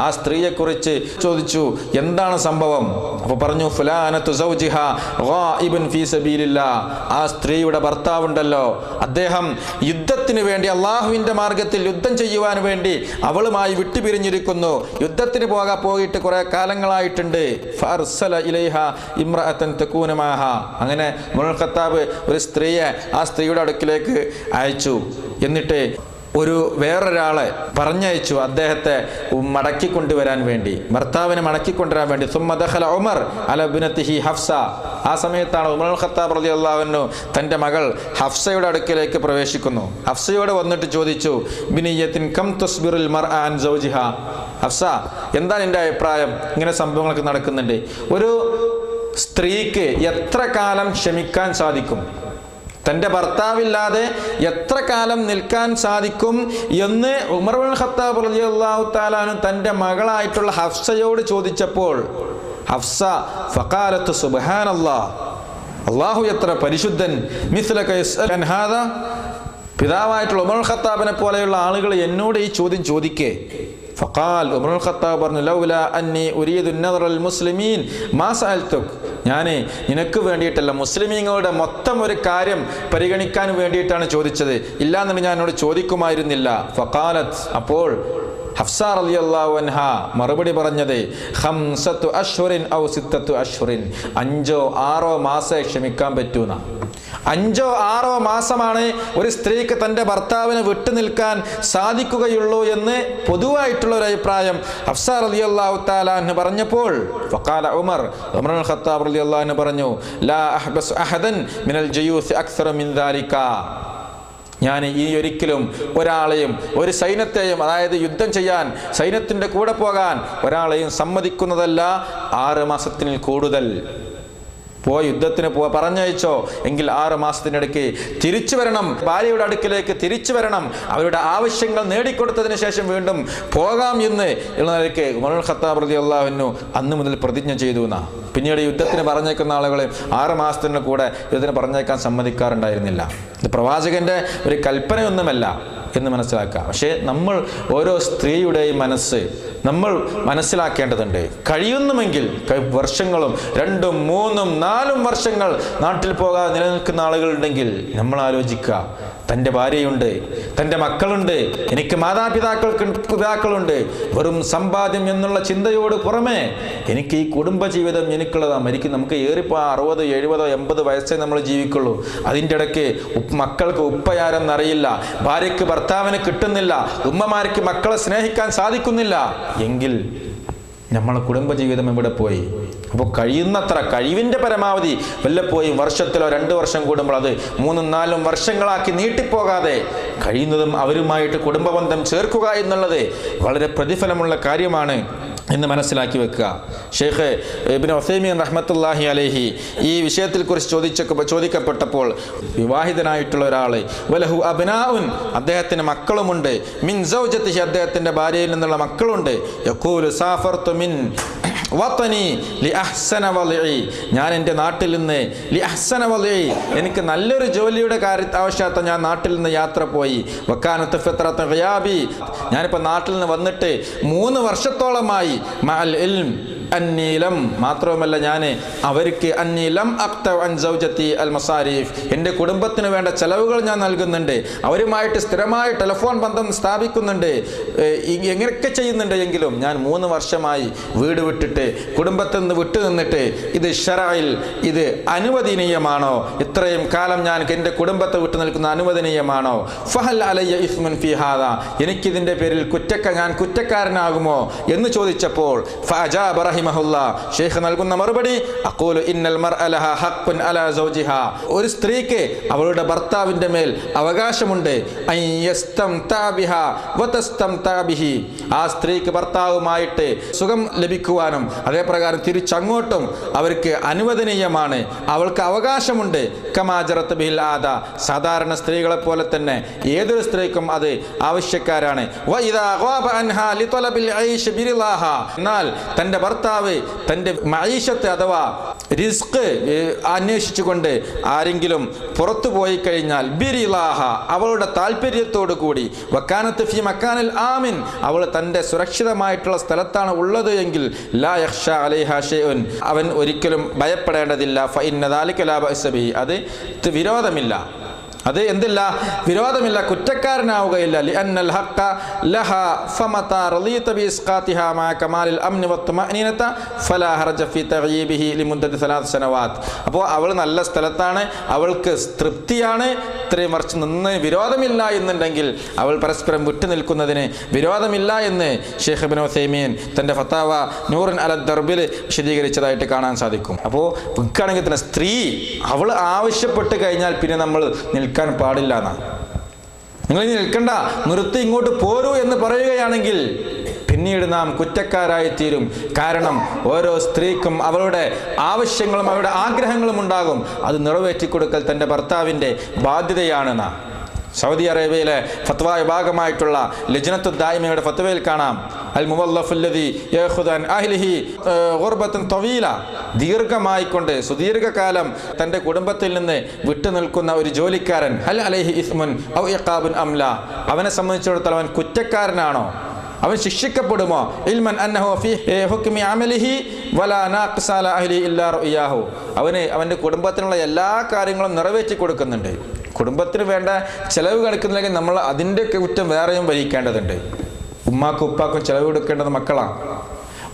ആ സ്ത്രീയെക്കുറിച്ച് ചോദിച്ചു, എന്താണ് സംഭവം? അപ്പോൾ പറഞ്ഞു, ഫുലാനത്തു സൗജിഹാ ഗായിബൻ ഫീ സബീലില്ലാഹ്. ആ സ്ത്രീയുടെ ഭർത്താവുണ്ടല്ലോ, അദ്ദേഹം യുദ്ധത്തിന് വേണ്ടി, അള്ളാഹുവിൻ്റെ മാർഗത്തിൽ യുദ്ധം ചെയ്യുവാൻ വേണ്ടി അവളുമായി വിട്ടുപിരിഞ്ഞിരിക്കുന്നു. യുദ്ധത്തിന് പോയിട്ട് കുറേ കാലങ്ങളായിട്ടുണ്ട്. ഫഅർസല ഇലൈഹാ ഇംറഅതൻ തകൂന മഅഹാ. അങ്ങനെ ഉമർ ഇബ്നുൽ ഖത്താബ് ഒരു സ്ത്രീയെ ആ സ്ത്രീയുടെ അടുക്കിലേക്ക് അയച്ചു. എന്നിട്ട് വേറൊരാളെ പറഞ്ഞയച്ചു അദ്ദേഹത്തെ മടക്കിക്കൊണ്ടുവരാൻ വേണ്ടി, ഭർത്താവിനെ മടക്കിക്കൊണ്ടുവരാൻ വേണ്ടി. സുമ്മ ദഖല ഉമർ അല ഇബ്നതിഹി ഹഫ്സ. ആ സമയത്താണ് ഉമർ ഇബ്നുൽ ഖത്താബ് റളിയല്ലാഹു അൻഹു തൻ്റെ മകൾ ഹഫ്സയുടെ അടുക്കലേക്ക് പ്രവേശിക്കുന്നു. ഹഫ്സയോട് വന്നിട്ട് ചോദിച്ചു, ബിനിയത്തിൻ കം തസ്ബിറുൽ മർഅ അൻ സൗജിഹാ. ഹഫ്സ, എന്താണ് എൻ്റെ അഭിപ്രായം? ഇങ്ങനെ സംഭവങ്ങളൊക്കെ നടക്കുന്നുണ്ട്. ഒരു സ്ത്രീക്ക് എത്ര കാലം ക്ഷമിക്കാൻ സാധിക്കും? തൻ്റെ ഭർത്താവില്ലാതെ എത്ര കാലം നിൽക്കാൻ സാധിക്കും എന്ന് ഉമർ ഇബ്നുൽ ഖത്താബ് റളിയല്ലാഹു തആല അൻഹു തൻ്റെ മകളായിട്ടുള്ള ഹഫ്സയോട് ചോദിച്ചപ്പോൾ ഹഫ്സ ഫഖാലത്ത് സുബ്ഹാനല്ലാഹ്, അള്ളാഹു എത്ര പരിശുദ്ധൻ. മിസ്ലക യസ്അൽ അൻ ഹാദാ, പിതാവായിട്ടുള്ള ഉമറുൽ ഖത്താബിനെ പോലെയുള്ള ആളുകൾ എന്നോട് ഈ ചോദ്യം ചോദിക്കേ. ഫഖാൽ, ഉമറുൽ ഖത്താബ് പറഞ്ഞു, ലൗലാ അന്നി ഉരീദു നദറൽ മുസ്ലിമീൻ മാ സഅൽതുക്, ഞാൻ നിനക്ക് വേണ്ടിയിട്ടല്ല, മുസ്ലിമീങ്ങളുടെ മൊത്തം ഒരു കാര്യം പരിഗണിക്കാൻ വേണ്ടിയിട്ടാണ് ചോദിച്ചത്, ഇല്ലാന്നുണ്ടെങ്കിൽ ഞാൻ എന്നോട് ചോദിക്കുമായിരുന്നില്ല. ഫഖാലത്ത്, അപ്പോൾ ഹഫ്സ റളിയല്ലാഹു അൻഹ മറുപടി പറഞ്ഞത്, ഖംസത്തു അശ്ഹുറിൻ ഔ സിത്തത്തു അശ്ഹുറിൻ, 5 or 6 മാസം ക്ഷമിക്കാൻ പറ്റൂന്ന. 5 or 6 മാസമാണ് ഒരു സ്ത്രീക്ക് തൻ്റെ ഭർത്താവിനെ വിട്ടു നിൽക്കാൻ സാധിക്കുകയുള്ളൂ എന്ന് പൊതുവായിട്ടുള്ള ഒരു അഭിപ്രായം ഹഫ്സ റളിയല്ലാഹു തആല അൻഹ പറഞ്ഞപ്പോൾ, ഫഖാല ഉമറുൽ ഖത്താബ് റളിയല്ലാഹു അൻഹു പറഞ്ഞു, ലാ അഹ്ബസ് അഹദൻ മിനൽ ജയൂസ് അക്സറ മിൻ ദാലിക, ഞാൻ ഈ ഒരിക്കലും ഒരാളെയും ഒരു സൈന്യത്തെയും, അതായത് യുദ്ധം ചെയ്യാൻ സൈന്യത്തിൻ്റെ കൂടെ പോകാൻ ഒരാളെയും സമ്മതിക്കുന്നതല്ല 6 മാസത്തിൽ കൂടുതൽ. യുദ്ധത്തിന് പറഞ്ഞയച്ചോ എങ്കിൽ 6 മാസത്തിനിടയ്ക്ക് തിരിച്ചു വരണം, ഭാര്യയുടെ അടുക്കിലേക്ക് തിരിച്ചു വരണം, അവരുടെ ആവശ്യങ്ങൾ നേടിക്കൊടുത്തതിന് ശേഷം വീണ്ടും പോകാം എന്ന് നിലയ്ക്ക് ഉമറുൽ ഖത്താബ് റളിയല്ലാഹു അൻഹു അന്ന് മുതൽ പ്രതിജ്ഞ ചെയ്തു എന്നാ. പിന്നീട് യുദ്ധത്തിന് പറഞ്ഞേക്കുന്ന ആളുകളെ 6 മാസത്തിന് കൂടെ യുദ്ധത്തിന് പറഞ്ഞേക്കാൻ സമ്മതിക്കാറുണ്ടായിരുന്നില്ല. ഇത് പ്രവാചകന്റെ ഒരു കൽപ്പനയൊന്നുമല്ല എന്ന് മനസ്സിലാക്കുക. പക്ഷേ നമ്മൾ ഓരോ സ്ത്രീയുടെയും മനസ്സ് നമ്മൾ മനസ്സിലാക്കേണ്ടതുണ്ട്. കഴിയുന്നുമെങ്കിൽ വർഷങ്ങളും 2, 3, 4 വർഷങ്ങൾ നാട്ടിൽ പോകാതെ നിലനിൽക്കുന്ന ആളുകളുണ്ടെങ്കിൽ ആലോചിക്കുക, തൻ്റെ ഭാര്യയുണ്ട്, തൻ്റെ മക്കളുണ്ട്, എനിക്ക് പിതാക്കളുണ്ട്. വെറും സമ്പാദ്യം എന്നുള്ള ചിന്തയോട് പുറമെ എനിക്ക് ഈ കുടുംബജീവിതം എനിക്കുള്ളതാണ്. നമുക്ക് ഏറിപ്പോൾ 60, 70, 80 വയസ്സേ നമ്മൾ ജീവിക്കുള്ളൂ. അതിൻ്റെ ഇടയ്ക്ക് മക്കൾക്ക് ഉപ്പയാരെന്നറിയില്ല, ഭാര്യയ്ക്ക് ഭർത്താവിനെ കിട്ടുന്നില്ല, ഉമ്മമാർക്ക് മക്കളെ സ്നേഹിക്കാൻ സാധിക്കുന്നില്ല എങ്കിൽ നമ്മളെ കുടുംബജീവിതം എവിടെ പോയി? അപ്പോൾ കഴിയുന്നത്ര, കഴിവിൻ്റെ പരമാവധി വല്ലപ്പോയും വർഷത്തിലോ 2 വർഷം കൂടുമ്പോൾ അത് 3, 4 വർഷങ്ങളാക്കി നീട്ടിപ്പോകാതെ കഴിയുന്നതും അവരുമായിട്ട് കുടുംബബന്ധം ചേർക്കുക എന്നുള്ളത് വളരെ പ്രതിഫലമുള്ള കാര്യമാണ് എന്ന് മനസ്സിലാക്കി വെക്കുക. ഷെയ്ഖ് ഇബ്നു ഉസൈമീൻ റഹ്മത്തുള്ളാഹി അലൈഹി ഈ വിഷയത്തെക്കുറിച്ച് ചോദിക്കപ്പെട്ടപ്പോൾ, വിവാഹിതനായിട്ടുള്ള ഒരാൾ, വലഹു അബ്നാഉൻ, അദ്ദേഹത്തിന് മക്കളുമുണ്ട്, മിൻ സൗജത്തിഹി, അദ്ദേഹത്തിൻ്റെ ഭാര്യയിൽ നിന്നുള്ള മക്കളുണ്ട്, യഖൂലു സാഫർതു മിൻ വതനി ലി അഹ്സന വളിഇ, ഞാൻ എൻ്റെ നാട്ടിൽ നിന്ന് ലി അഹ്സന വളിഇ, എനിക്ക് നല്ലൊരു ജോലിയുടെ ആവശ്യമായിട്ട് ഞാൻ നാട്ടിൽ നിന്ന് യാത്ര പോയി. വക്കാനത്ത് ഫിത്രത്ത് ഗിയാബി, ഞാനിപ്പോൾ നാട്ടിൽ നിന്ന് വന്നിട്ട് 3 വർഷത്തോളമായി. മഅൽ ഇൽം അന്നീലം, മാത്രവുമല്ല ഞാൻ അവർക്ക് അന്നീലം അഖ്തഉ അൻ സൗജത്തി അൽ മസാരിഫ്, എൻ്റെ കുടുംബത്തിന് വേണ്ട ചെലവുകൾ ഞാൻ നൽകുന്നുണ്ട്, അവരുമായിട്ട് സ്ഥിരമായി ടെലിഫോൺ ബന്ധം സ്ഥാപിക്കുന്നുണ്ട്, എങ്ങനെയൊക്കെ ചെയ്യുന്നുണ്ട്. എങ്കിലും ഞാൻ 3 വർഷമായി വീട് വിട്ടിട്ട്, കുടുംബത്തിൽ നിന്ന് വിട്ടു നിന്നിട്ട്, ഇത് ശറഇൽ ഇത് അനുവദനീയമാണോ? ഇത്രയും കാലം ഞാൻ എൻ്റെ കുടുംബത്തെ വിട്ടു നിൽക്കുന്ന അനുവദനീയമാണോ? ഫഹൽ അലയ്യ ഇസ്മുൻ ഫീ ഹാദാ, എനിക്കിതിൻ്റെ പേരിൽ ഞാൻ കുറ്റക്കാരനാകുമോ എന്ന് ചോദിച്ചപ്പോൾ ഫഅജാബ റഹിമഹുല്ലാ, ഷെയ്ഖ് നൽകുന്ന മറുപടി, അഖൂലു ഇന്നൽ മർഅ ലഹാ ഹഖ്ഖുൻ അലാ സൗജിഹാ, ഒരു സ്ത്രീക്ക് അവളുടെ ഭർത്താവിൻ്റെ മേൽ അവകാശമുണ്ട്. അൻ യസ്തംതഅ ബിഹാ വതസ്തംതഅ ബിഹി, ആ സ്ത്രീക്ക് ഭർത്താവുമായിട്ട് സുഖം ലഭിക്കുവാനും അതേപ്രകാരം തിരിച്ചങ്ങോട്ടും അവർക്ക് അനുവദനീയമാണ്, അവൾക്ക് അവകാശമുണ്ട്. കമാ ജറത് ബിഹിൽ ആദ, സാധാരണ സ്ത്രീകളെ പോലെ തന്നെ ഏതൊരു സ്ത്രീക്കും അത് ആവശ്യക്കാരാണ്. വഇദാ ഗാബ അൻഹാ ലിതലബിൽ ഐശ് ബിറിളാഹാ, എന്നാൽ തൻ്റെ ഭർത്താവ് തൻ്റെ മഈശത്ത് അഥവാ റിസ്ക് അന്വേഷിച്ചുകൊണ്ട് ആരെങ്കിലും പുറത്തു പോയി കഴിഞ്ഞാൽ ബിറിളാഹ, അവളുടെ താല്പര്യത്തോടു കൂടി, വക്കാനത്ത് ഫി മക്കാനിൽ ആമിൻ, അവൾ തൻ്റെ സുരക്ഷിതമായിട്ടുള്ള സ്ഥലത്താണ് ഉള്ളത് എങ്കിൽ ലാ യഖ്ഷ അലൈഹാ ഷൈഉൻ, അവൻ ഒരിക്കലും ഭയപ്പെടേണ്ടതില്ല. ഫഇന്ന ദാലിക ലാ ബഅസ ബിഹി, അത് വിരോധമില്ല, അത് എന്തില്ല, വിരോധമില്ല, കുറ്റക്കാരനാവുകയില്ല. ലിഅന്നൽ ഹഖ്ഖ ലഹാ ഫമതാ റളിത ബിഇസ്ഖാതിഹാ മാ കമാലിൽ അംനി വത്ത്മഅനീനത ഫലാ ഹർജ ഫീ തഗ്യീബിഹി ലിമുദ്ദതി 3 സനവാത്. അപ്പോൾ അവൾ നല്ല സ്ഥലത്താണ്, അവൾക്ക് തൃപ്തിയാണ്, ഇത്രയും വർഷം നിന്ന് വിരോധമില്ല എന്നുണ്ടെങ്കിൽ അവൾ പരസ്പരം വിട്ടു നിൽക്കുന്നതിന് വിരോധമില്ല എന്ന് ഷെയ്ഖ് ഇബ്നു ഉസൈമീൻ തൻ്റെ ഫത്താവ നൂറുൻ അല ദർബിൽ വിശദീകരിച്ചതായിട്ട് കാണാൻ സാധിക്കും. അപ്പോൾ നിൽക്കുകയാണെങ്കിൽ തന്നെ സ്ത്രീ അവൾ ആവശ്യപ്പെട്ട് കഴിഞ്ഞാൽ പിന്നെ നമ്മൾ നിൽക്കാൻ പാടില്ല എന്നാണ്. നിങ്ങൾ ഇനി നിൽക്കണ്ട, നിർത്തി ഇങ്ങോട്ട് പോരൂ എന്ന് പറയുകയാണെങ്കിൽ പിന്നീട് നാം കുറ്റക്കാരായി തീരും. കാരണം ഓരോ സ്ത്രീക്കും അവളുടെ ആവശ്യങ്ങളും അവരുടെ ആഗ്രഹങ്ങളും ഉണ്ടാകും, അത് നിറവേറ്റിക്കൊടുക്കൽ തൻ്റെ ഭർത്താവിൻ്റെ ബാധ്യതയാണെന്നാണ്. സൗദി അറേബ്യയിലെ ഫത്വ വിഭാഗമായിട്ടുള്ള ലജ്നത്തു ദായിമയുടെ ഫത്വയിൽ കാണാം, അൽ മുവല്ലഫ് അല്ലദി യഖുദു അൻ അഹ്ലിഹി ഗുർബതൻ തവീല, ദീർഘമായിക്കൊണ്ട് സുദീർഘകാലം തൻ്റെ കുടുംബത്തിൽ നിന്ന് വിട്ടു നിൽക്കുന്ന ഒരു ജോലിക്കാരൻ, ഹൽ അലൈഹി ഇസ്മുൻ ഔ ഇഖാബുൻ അംല, അവനെ സംബന്ധിച്ചിടത്തോളം അവൻ കുറ്റക്കാരനാണോ, അവൻ ശിക്ഷിക്കപ്പെടുമോ? ഇൽമൻ അന്നഹു ഫീ ഹുക്മി അമലിഹി വലാ നാഖിസ അലാ അഹ്ലി ഇല്ലാ റുയാഹു, അവൻ്റെ കുടുംബത്തിനുള്ള എല്ലാ കാര്യങ്ങളും നിറവേറ്റി കൊടുക്കുന്നുണ്ട്. കുടുംബത്തിന് വേണ്ട ചിലവ് കണക്കുന്നില്ലെങ്കിൽ നമ്മൾ അതിൻ്റെ കുറ്റം വേറെയും വഹിക്കേണ്ടതുണ്ട്. ഉമ്മാക്കും ഉപ്പാക്കും ചിലവ് കൊടുക്കേണ്ടത് മക്കളാണ്.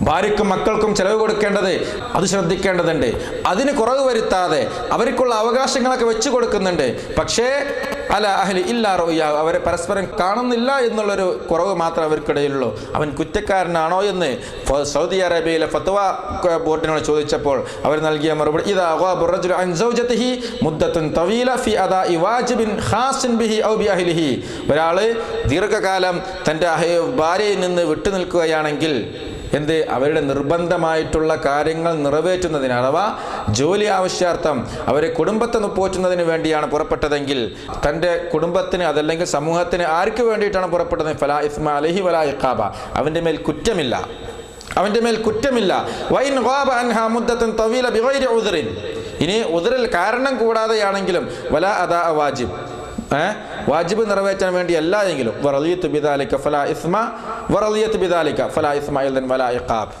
ഭാര്യയ്ക്കും മക്കൾക്കും ചിലവ് കൊടുക്കേണ്ടത് അത് ശ്രദ്ധിക്കേണ്ടതുണ്ട്. അതിന് കുറവ് വരുത്താതെ അവർക്കുള്ള അവകാശങ്ങളൊക്കെ വെച്ചു കൊടുക്കുന്നുണ്ട്. പക്ഷേ അല അഹ്ലി ഇല്ലാ റുയാഹു, അവരെ പരസ്പരം കാണുന്നില്ല എന്നുള്ളൊരു കുറവ് മാത്രമേ അവർക്കിടയിലുള്ളൂ. അവൻ കുറ്റക്കാരനാണോ എന്ന് സൗദി അറേബ്യയിലെ ഫത്വ ബോർഡിനോട് ചോദിച്ചപ്പോൾ അവർ നൽകിയ മറുപടി, ഇദാ ഗാബ റജുലു അൻ സൗജതിഹി മുദ്ദത്തുൻ തവീല ഫി അദാഇ വാജിബിൻ ഖാസിൻ ബിഹി ഔ ബി അഹ്ലിഹി, ഒരാൾ ദീർഘകാലം തൻ്റെ ഭാര്യയിൽ നിന്ന് വിട്ടുനിൽക്കുകയാണെങ്കിൽ അവരുടെ നിർബന്ധമായിട്ടുള്ള കാര്യങ്ങൾ നിറവേറ്റുന്നതിന്, അഥവാ ജോലി ആവശ്യാർത്ഥം അവരെ കുടുംബത്തെ പോറ്റുന്നതിന് വേണ്ടിയാണ് പുറപ്പെട്ടതെങ്കിൽ, തൻ്റെ കുടുംബത്തിന് അതല്ലെങ്കിൽ സമൂഹത്തിന് ആർക്ക് വേണ്ടിയിട്ടാണ് പുറപ്പെട്ടത്, ഫലാ ഇസ്മ അലൈഹി വലാ ഇഖാബ, അവൻ്റെ മേൽ കുറ്റമില്ല. വൈൻ ഗാബ അൻഹാ മുദ്ദത്തൻ തവീല ബിഗൈരി ഉദ്റിൻ, ഇനി ഉദ്റിൽ കാരണം കൂടാതെയാണെങ്കിലും വലാ അദാ വാജിബ്, വാജിബ് നിറവേറ്റാൻ വേണ്ടിയല്ല എങ്കിലും വറളിയത്തു ബിദാലിക ഫലാ ഇസ്മ വറളിയത്തു ബിദാലിക ഫലാ ഇസ്മ ഇല്ലൻ വലാ ഇഖാബ്,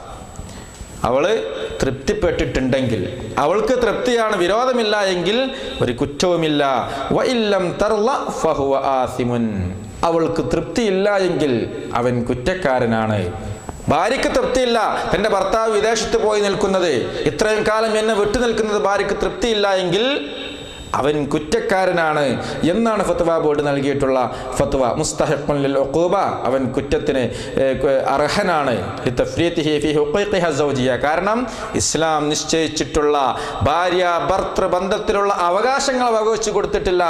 അവള് തൃപ്തിപ്പെട്ടിട്ടുണ്ടെങ്കിൽ, അവൾക്ക് തൃപ്തിയാണ്, വിരോധമില്ല എങ്കിൽ ഒരു കുറ്റവുമില്ല. വഇല്ലം തർള ഫഹുവ ആസിമുൻ, അവൾക്ക് തൃപ്തിയില്ല എങ്കിൽ അവൻ കുറ്റക്കാരനാണ്. ഭാര്യയ്ക്ക് തൃപ്തിയില്ല, തൻ്റെ ഭർത്താവ് വിദേശത്ത് പോയി നിൽക്കുന്നത്, ഇത്രയും കാലം എന്നെ വിട്ടു നിൽക്കുന്നത് ഭാര്യയ്ക്ക് തൃപ്തിയില്ല എങ്കിൽ അവൻ കുറ്റക്കാരനാണ് എന്നാണ് ഫത്വ ബോർഡ് നൽകിയിട്ടുള്ള ഫത്വ. മുസ്തഹിഖുൻ ലിൽ ഉഖൂബ, അവൻ കുറ്റത്തിന് അർഹനാണ്. ലിതഫ്രീതിഹി ഫീ ഹുഖൂഖിഹ സൗജിയ, കാരണം ഇസ്ലാം നിശ്ചയിച്ചിട്ടുള്ള ഭാര്യ ഭർതൃ ബന്ധത്തിലുള്ള അവകാശങ്ങൾ വകവെച്ചു കൊടുത്തിട്ടില്ല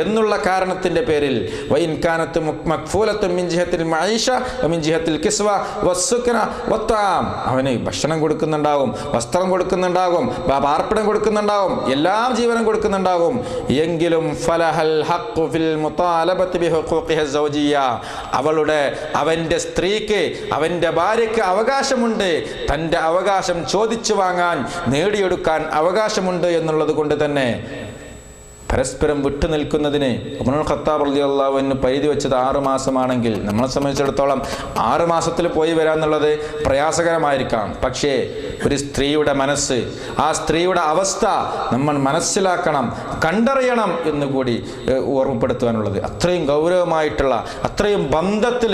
എന്നുള്ള കാരണത്തിന്റെ പേരിൽ വഇൻ കാനത്ത് മക്ഫൂലത്തുൻ മിൻ ജിഹത്തിൽ മഈഷ വമിൻ ജിഹത്തിൽ കിസ്വ വസ്സുക്ന വത്ആം, അവന് ഭക്ഷണം കൊടുക്കുന്നുണ്ടാവും, വസ്ത്രം കൊടുക്കുന്നുണ്ടാകും, പാർപ്പിടം കൊടുക്കുന്നുണ്ടാവും, എല്ലാം ജീവനം കൊടുക്കുന്നുണ്ടാവും. എങ്കിലും ഫലഹൽ ഹഖ് ഫിൽ മുതാലബത്തി ബിഹുഖൂഖിഹി സൗജിയ്യ, അവന്റെ സ്ത്രീക്ക്, അവന്റെ ഭാര്യയ്ക്ക് അവകാശമുണ്ട്, തൻ്റെ അവകാശം ചോദിച്ചു വാങ്ങാൻ, നേടിയെടുക്കാൻ അവകാശമുണ്ട് എന്നുള്ളത് കൊണ്ട് തന്നെ പരസ്പരം വിട്ടു നിൽക്കുന്നതിന് ഉമർ ഖത്താബ് റളിയല്ലാഹു അൻഹു പരിധി വെച്ചത് 6 മാസമാണെങ്കിൽ നമ്മളെ സംബന്ധിച്ചിടത്തോളം 6 മാസത്തിൽ പോയി വരാന്നുള്ളത് പ്രയാസകരമായിരിക്കാം. പക്ഷേ ഒരു സ്ത്രീയുടെ മനസ്സ്, ആ സ്ത്രീയുടെ അവസ്ഥ നമ്മൾ മനസ്സിലാക്കണം, കണ്ടറിയണം എന്നുകൂടി ഓർമ്മപ്പെടുത്തുവാനുള്ളത്. അത്രയും ഗൗരവമായിട്ടുള്ള, അത്രയും ബന്ധത്തിൽ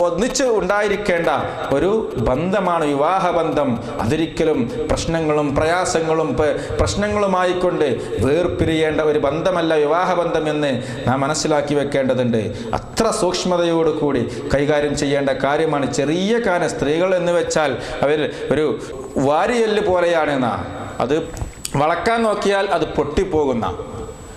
ഒന്നിച്ച് ഉണ്ടായിരിക്കേണ്ട ഒരു ബന്ധമാണ് വിവാഹബന്ധം. അതൊരിക്കലും പ്രശ്നങ്ങളും പ്രയാസങ്ങളും പ്രശ്നങ്ങളുമായിക്കൊണ്ട് വേർപിരിയേണ്ട ഒരു ബന്ധമല്ല വിവാഹബന്ധം എന്ന് നാം മനസ്സിലാക്കി വെക്കേണ്ടതുണ്ട്. അത്ര സൂക്ഷ്മതയോടുകൂടി കൈകാര്യം ചെയ്യേണ്ട കാര്യമാണ്. ചെറിയ കാന സ്ത്രീകൾ എന്ന് വെച്ചാൽ അവർ ഒരു വാരിയെല്ല് പോലെയാണെന്നാ, അത് വളക്കാൻ നോക്കിയാൽ അത് പൊട്ടിപ്പോകുന്ന.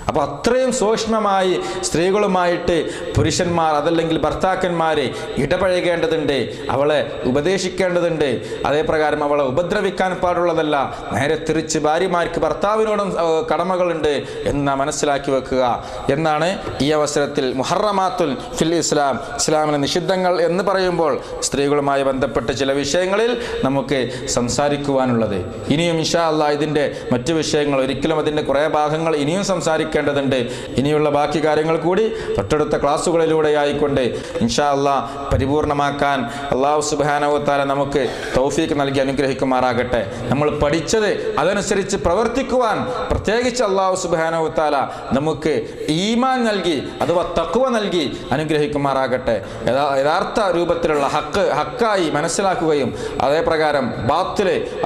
അപ്പോൾ അത്രയും സൂക്ഷ്മമായി സ്ത്രീകളുമായിട്ട് പുരുഷന്മാർ അതല്ലെങ്കിൽ ഭർത്താക്കന്മാർ ഇടപഴകേണ്ടതുണ്ട്, അവളെ ഉപദേശിക്കേണ്ടതുണ്ട്. അതേപ്രകാരം അവളെ ഉപദ്രവിക്കാൻ പാടുള്ളതല്ല. നേരെ തിരിച്ച് ഭാര്യമാർക്ക് ഭർത്താവിനോടും കടമകളുണ്ട് എന്ന് മനസ്സിലാക്കി വെക്കുക എന്നാണ് ഈ അവസരത്തിൽ മുഹറമാത്തുൽ ഫിൽ ഇസ്ലാം, ഇസ്ലാമിലെ നിഷിദ്ധങ്ങൾ എന്ന് പറയുമ്പോൾ സ്ത്രീകളുമായി ബന്ധപ്പെട്ട ചില വിഷയങ്ങളിൽ നമുക്ക് സംസാരിക്കുവാനുള്ളത്. ഇനിയും ഇൻഷാ അല്ലാഹ് ഇതിൻ്റെ മറ്റു വിഷയങ്ങൾ, ഒരിക്കലും അതിൻ്റെ കുറേ ഭാഗങ്ങൾ ഇനിയും സംസാരിക്കേണ്ടതുണ്ട്. ഇനിയുള്ള ബാക്കി കാര്യങ്ങൾ കൂടി തൊട്ടടുത്ത ക്ലാസ്സുകളിലൂടെ ആയിക്കൊണ്ട് ഇൻഷാ അല്ലാഹ് പരിപൂർണമാക്കാൻ അല്ലാഹു സുബ്ഹാനഹു വ തആല നമുക്ക് തൗഫീഖ് നൽകി അനുഗ്രഹിക്കുമാറാകട്ടെ. നമ്മൾ പഠിച്ചത് അതനുസരിച്ച് പ്രവർത്തിക്കുവാൻ പ്രത്യേകിച്ച് അല്ലാഹു സുബ്ഹാനഹു വ തആല നമുക്ക് ഈമാൻ നൽകി, അഥവാ തഖ്വ നൽകി അനുഗ്രഹിക്കുമാറാകട്ടെ. യഥാർത്ഥ രൂപത്തിലുള്ള ഹക്കായി മനസ്സിലാക്കുകയും അതേപ്രകാരം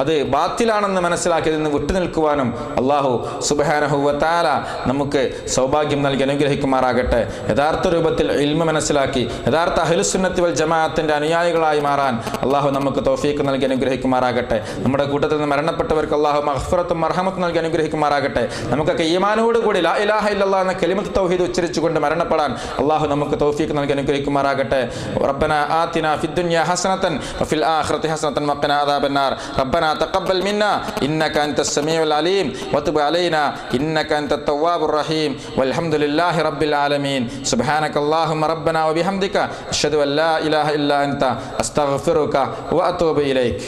അത് ബാത്തിലാണെന്ന് മനസ്സിലാക്കിയതിൽ നിന്ന് വിട്ടുനിൽക്കുവാനും അല്ലാഹു സുബ്ഹാനഹു വ തആല നമുക്ക് സൗഭാഗ്യം നൽകി അനുഗ്രഹിക്കുമാറാകട്ടെ. യഥാർത്ഥ രൂപത്തിൽ ഇൽമ മനസ്സിലാക്കി യഥാർത്ഥ അഹ്ലുസുന്നത്തി വൽ ജമാഅത്തിന്റെ അനുയായികളായി മാറാൻ അല്ലാഹു നമുക്ക് തൗഫീഖ് നൽകി അനുഗ്രഹിക്കുമാറാകട്ടെ. നമ്മുടെ കൂട്ടത്തിൽ നിന്ന് മരണപ്പെട്ടവർക്ക് അല്ലാഹു മഗ്ഫിറത്തും മർഹമത്തും നൽകി അനുഗ്രഹിക്കുമാറാകട്ടെ. നമുക്കൊക്കെ ഈമാനോടുകൂടി ലാ ഇലാഹ ഇല്ലല്ലാഹ് എന്ന കലിമത്ത് തൗഹീദ് ഉച്ചരിച്ചുകൊണ്ട് മരണപ്പെടാൻ അല്ലാഹു നമുക്ക് തൗഫീഖ് നൽകി അനുഗ്രഹിക്കുമാറാകട്ടെ. റബ്ബനാ ആതിനാ ഫിദ് ദുനിയാ ഹസനതൻ വഫിൽ ആഖിറതി ഹസനതൻ വഖിനാ അദാബന്നാർ. റബ്ബനാ തഖബ്ബൽ മിന്നാ ഇന്നക അൻതസ് സമീഉൽ അലീം വതുബ് അലൈനാ ഇന്നക അൻതത് തവ്വാബുർ റഹീം വൽഹംദുലില്ലാഹി റബ്ബിൽ ആലമീൻ സുബ്ഹാനകല്ലാഹുമ്മ റബ്ബനാ വബിഹംദിക അഷ്ഹദു അൻ ലാ ഇലാഹ ഇല്ലാ അൻത അസ്തഗ്ഫിറുക വഅതൂബു ഇലൈക്.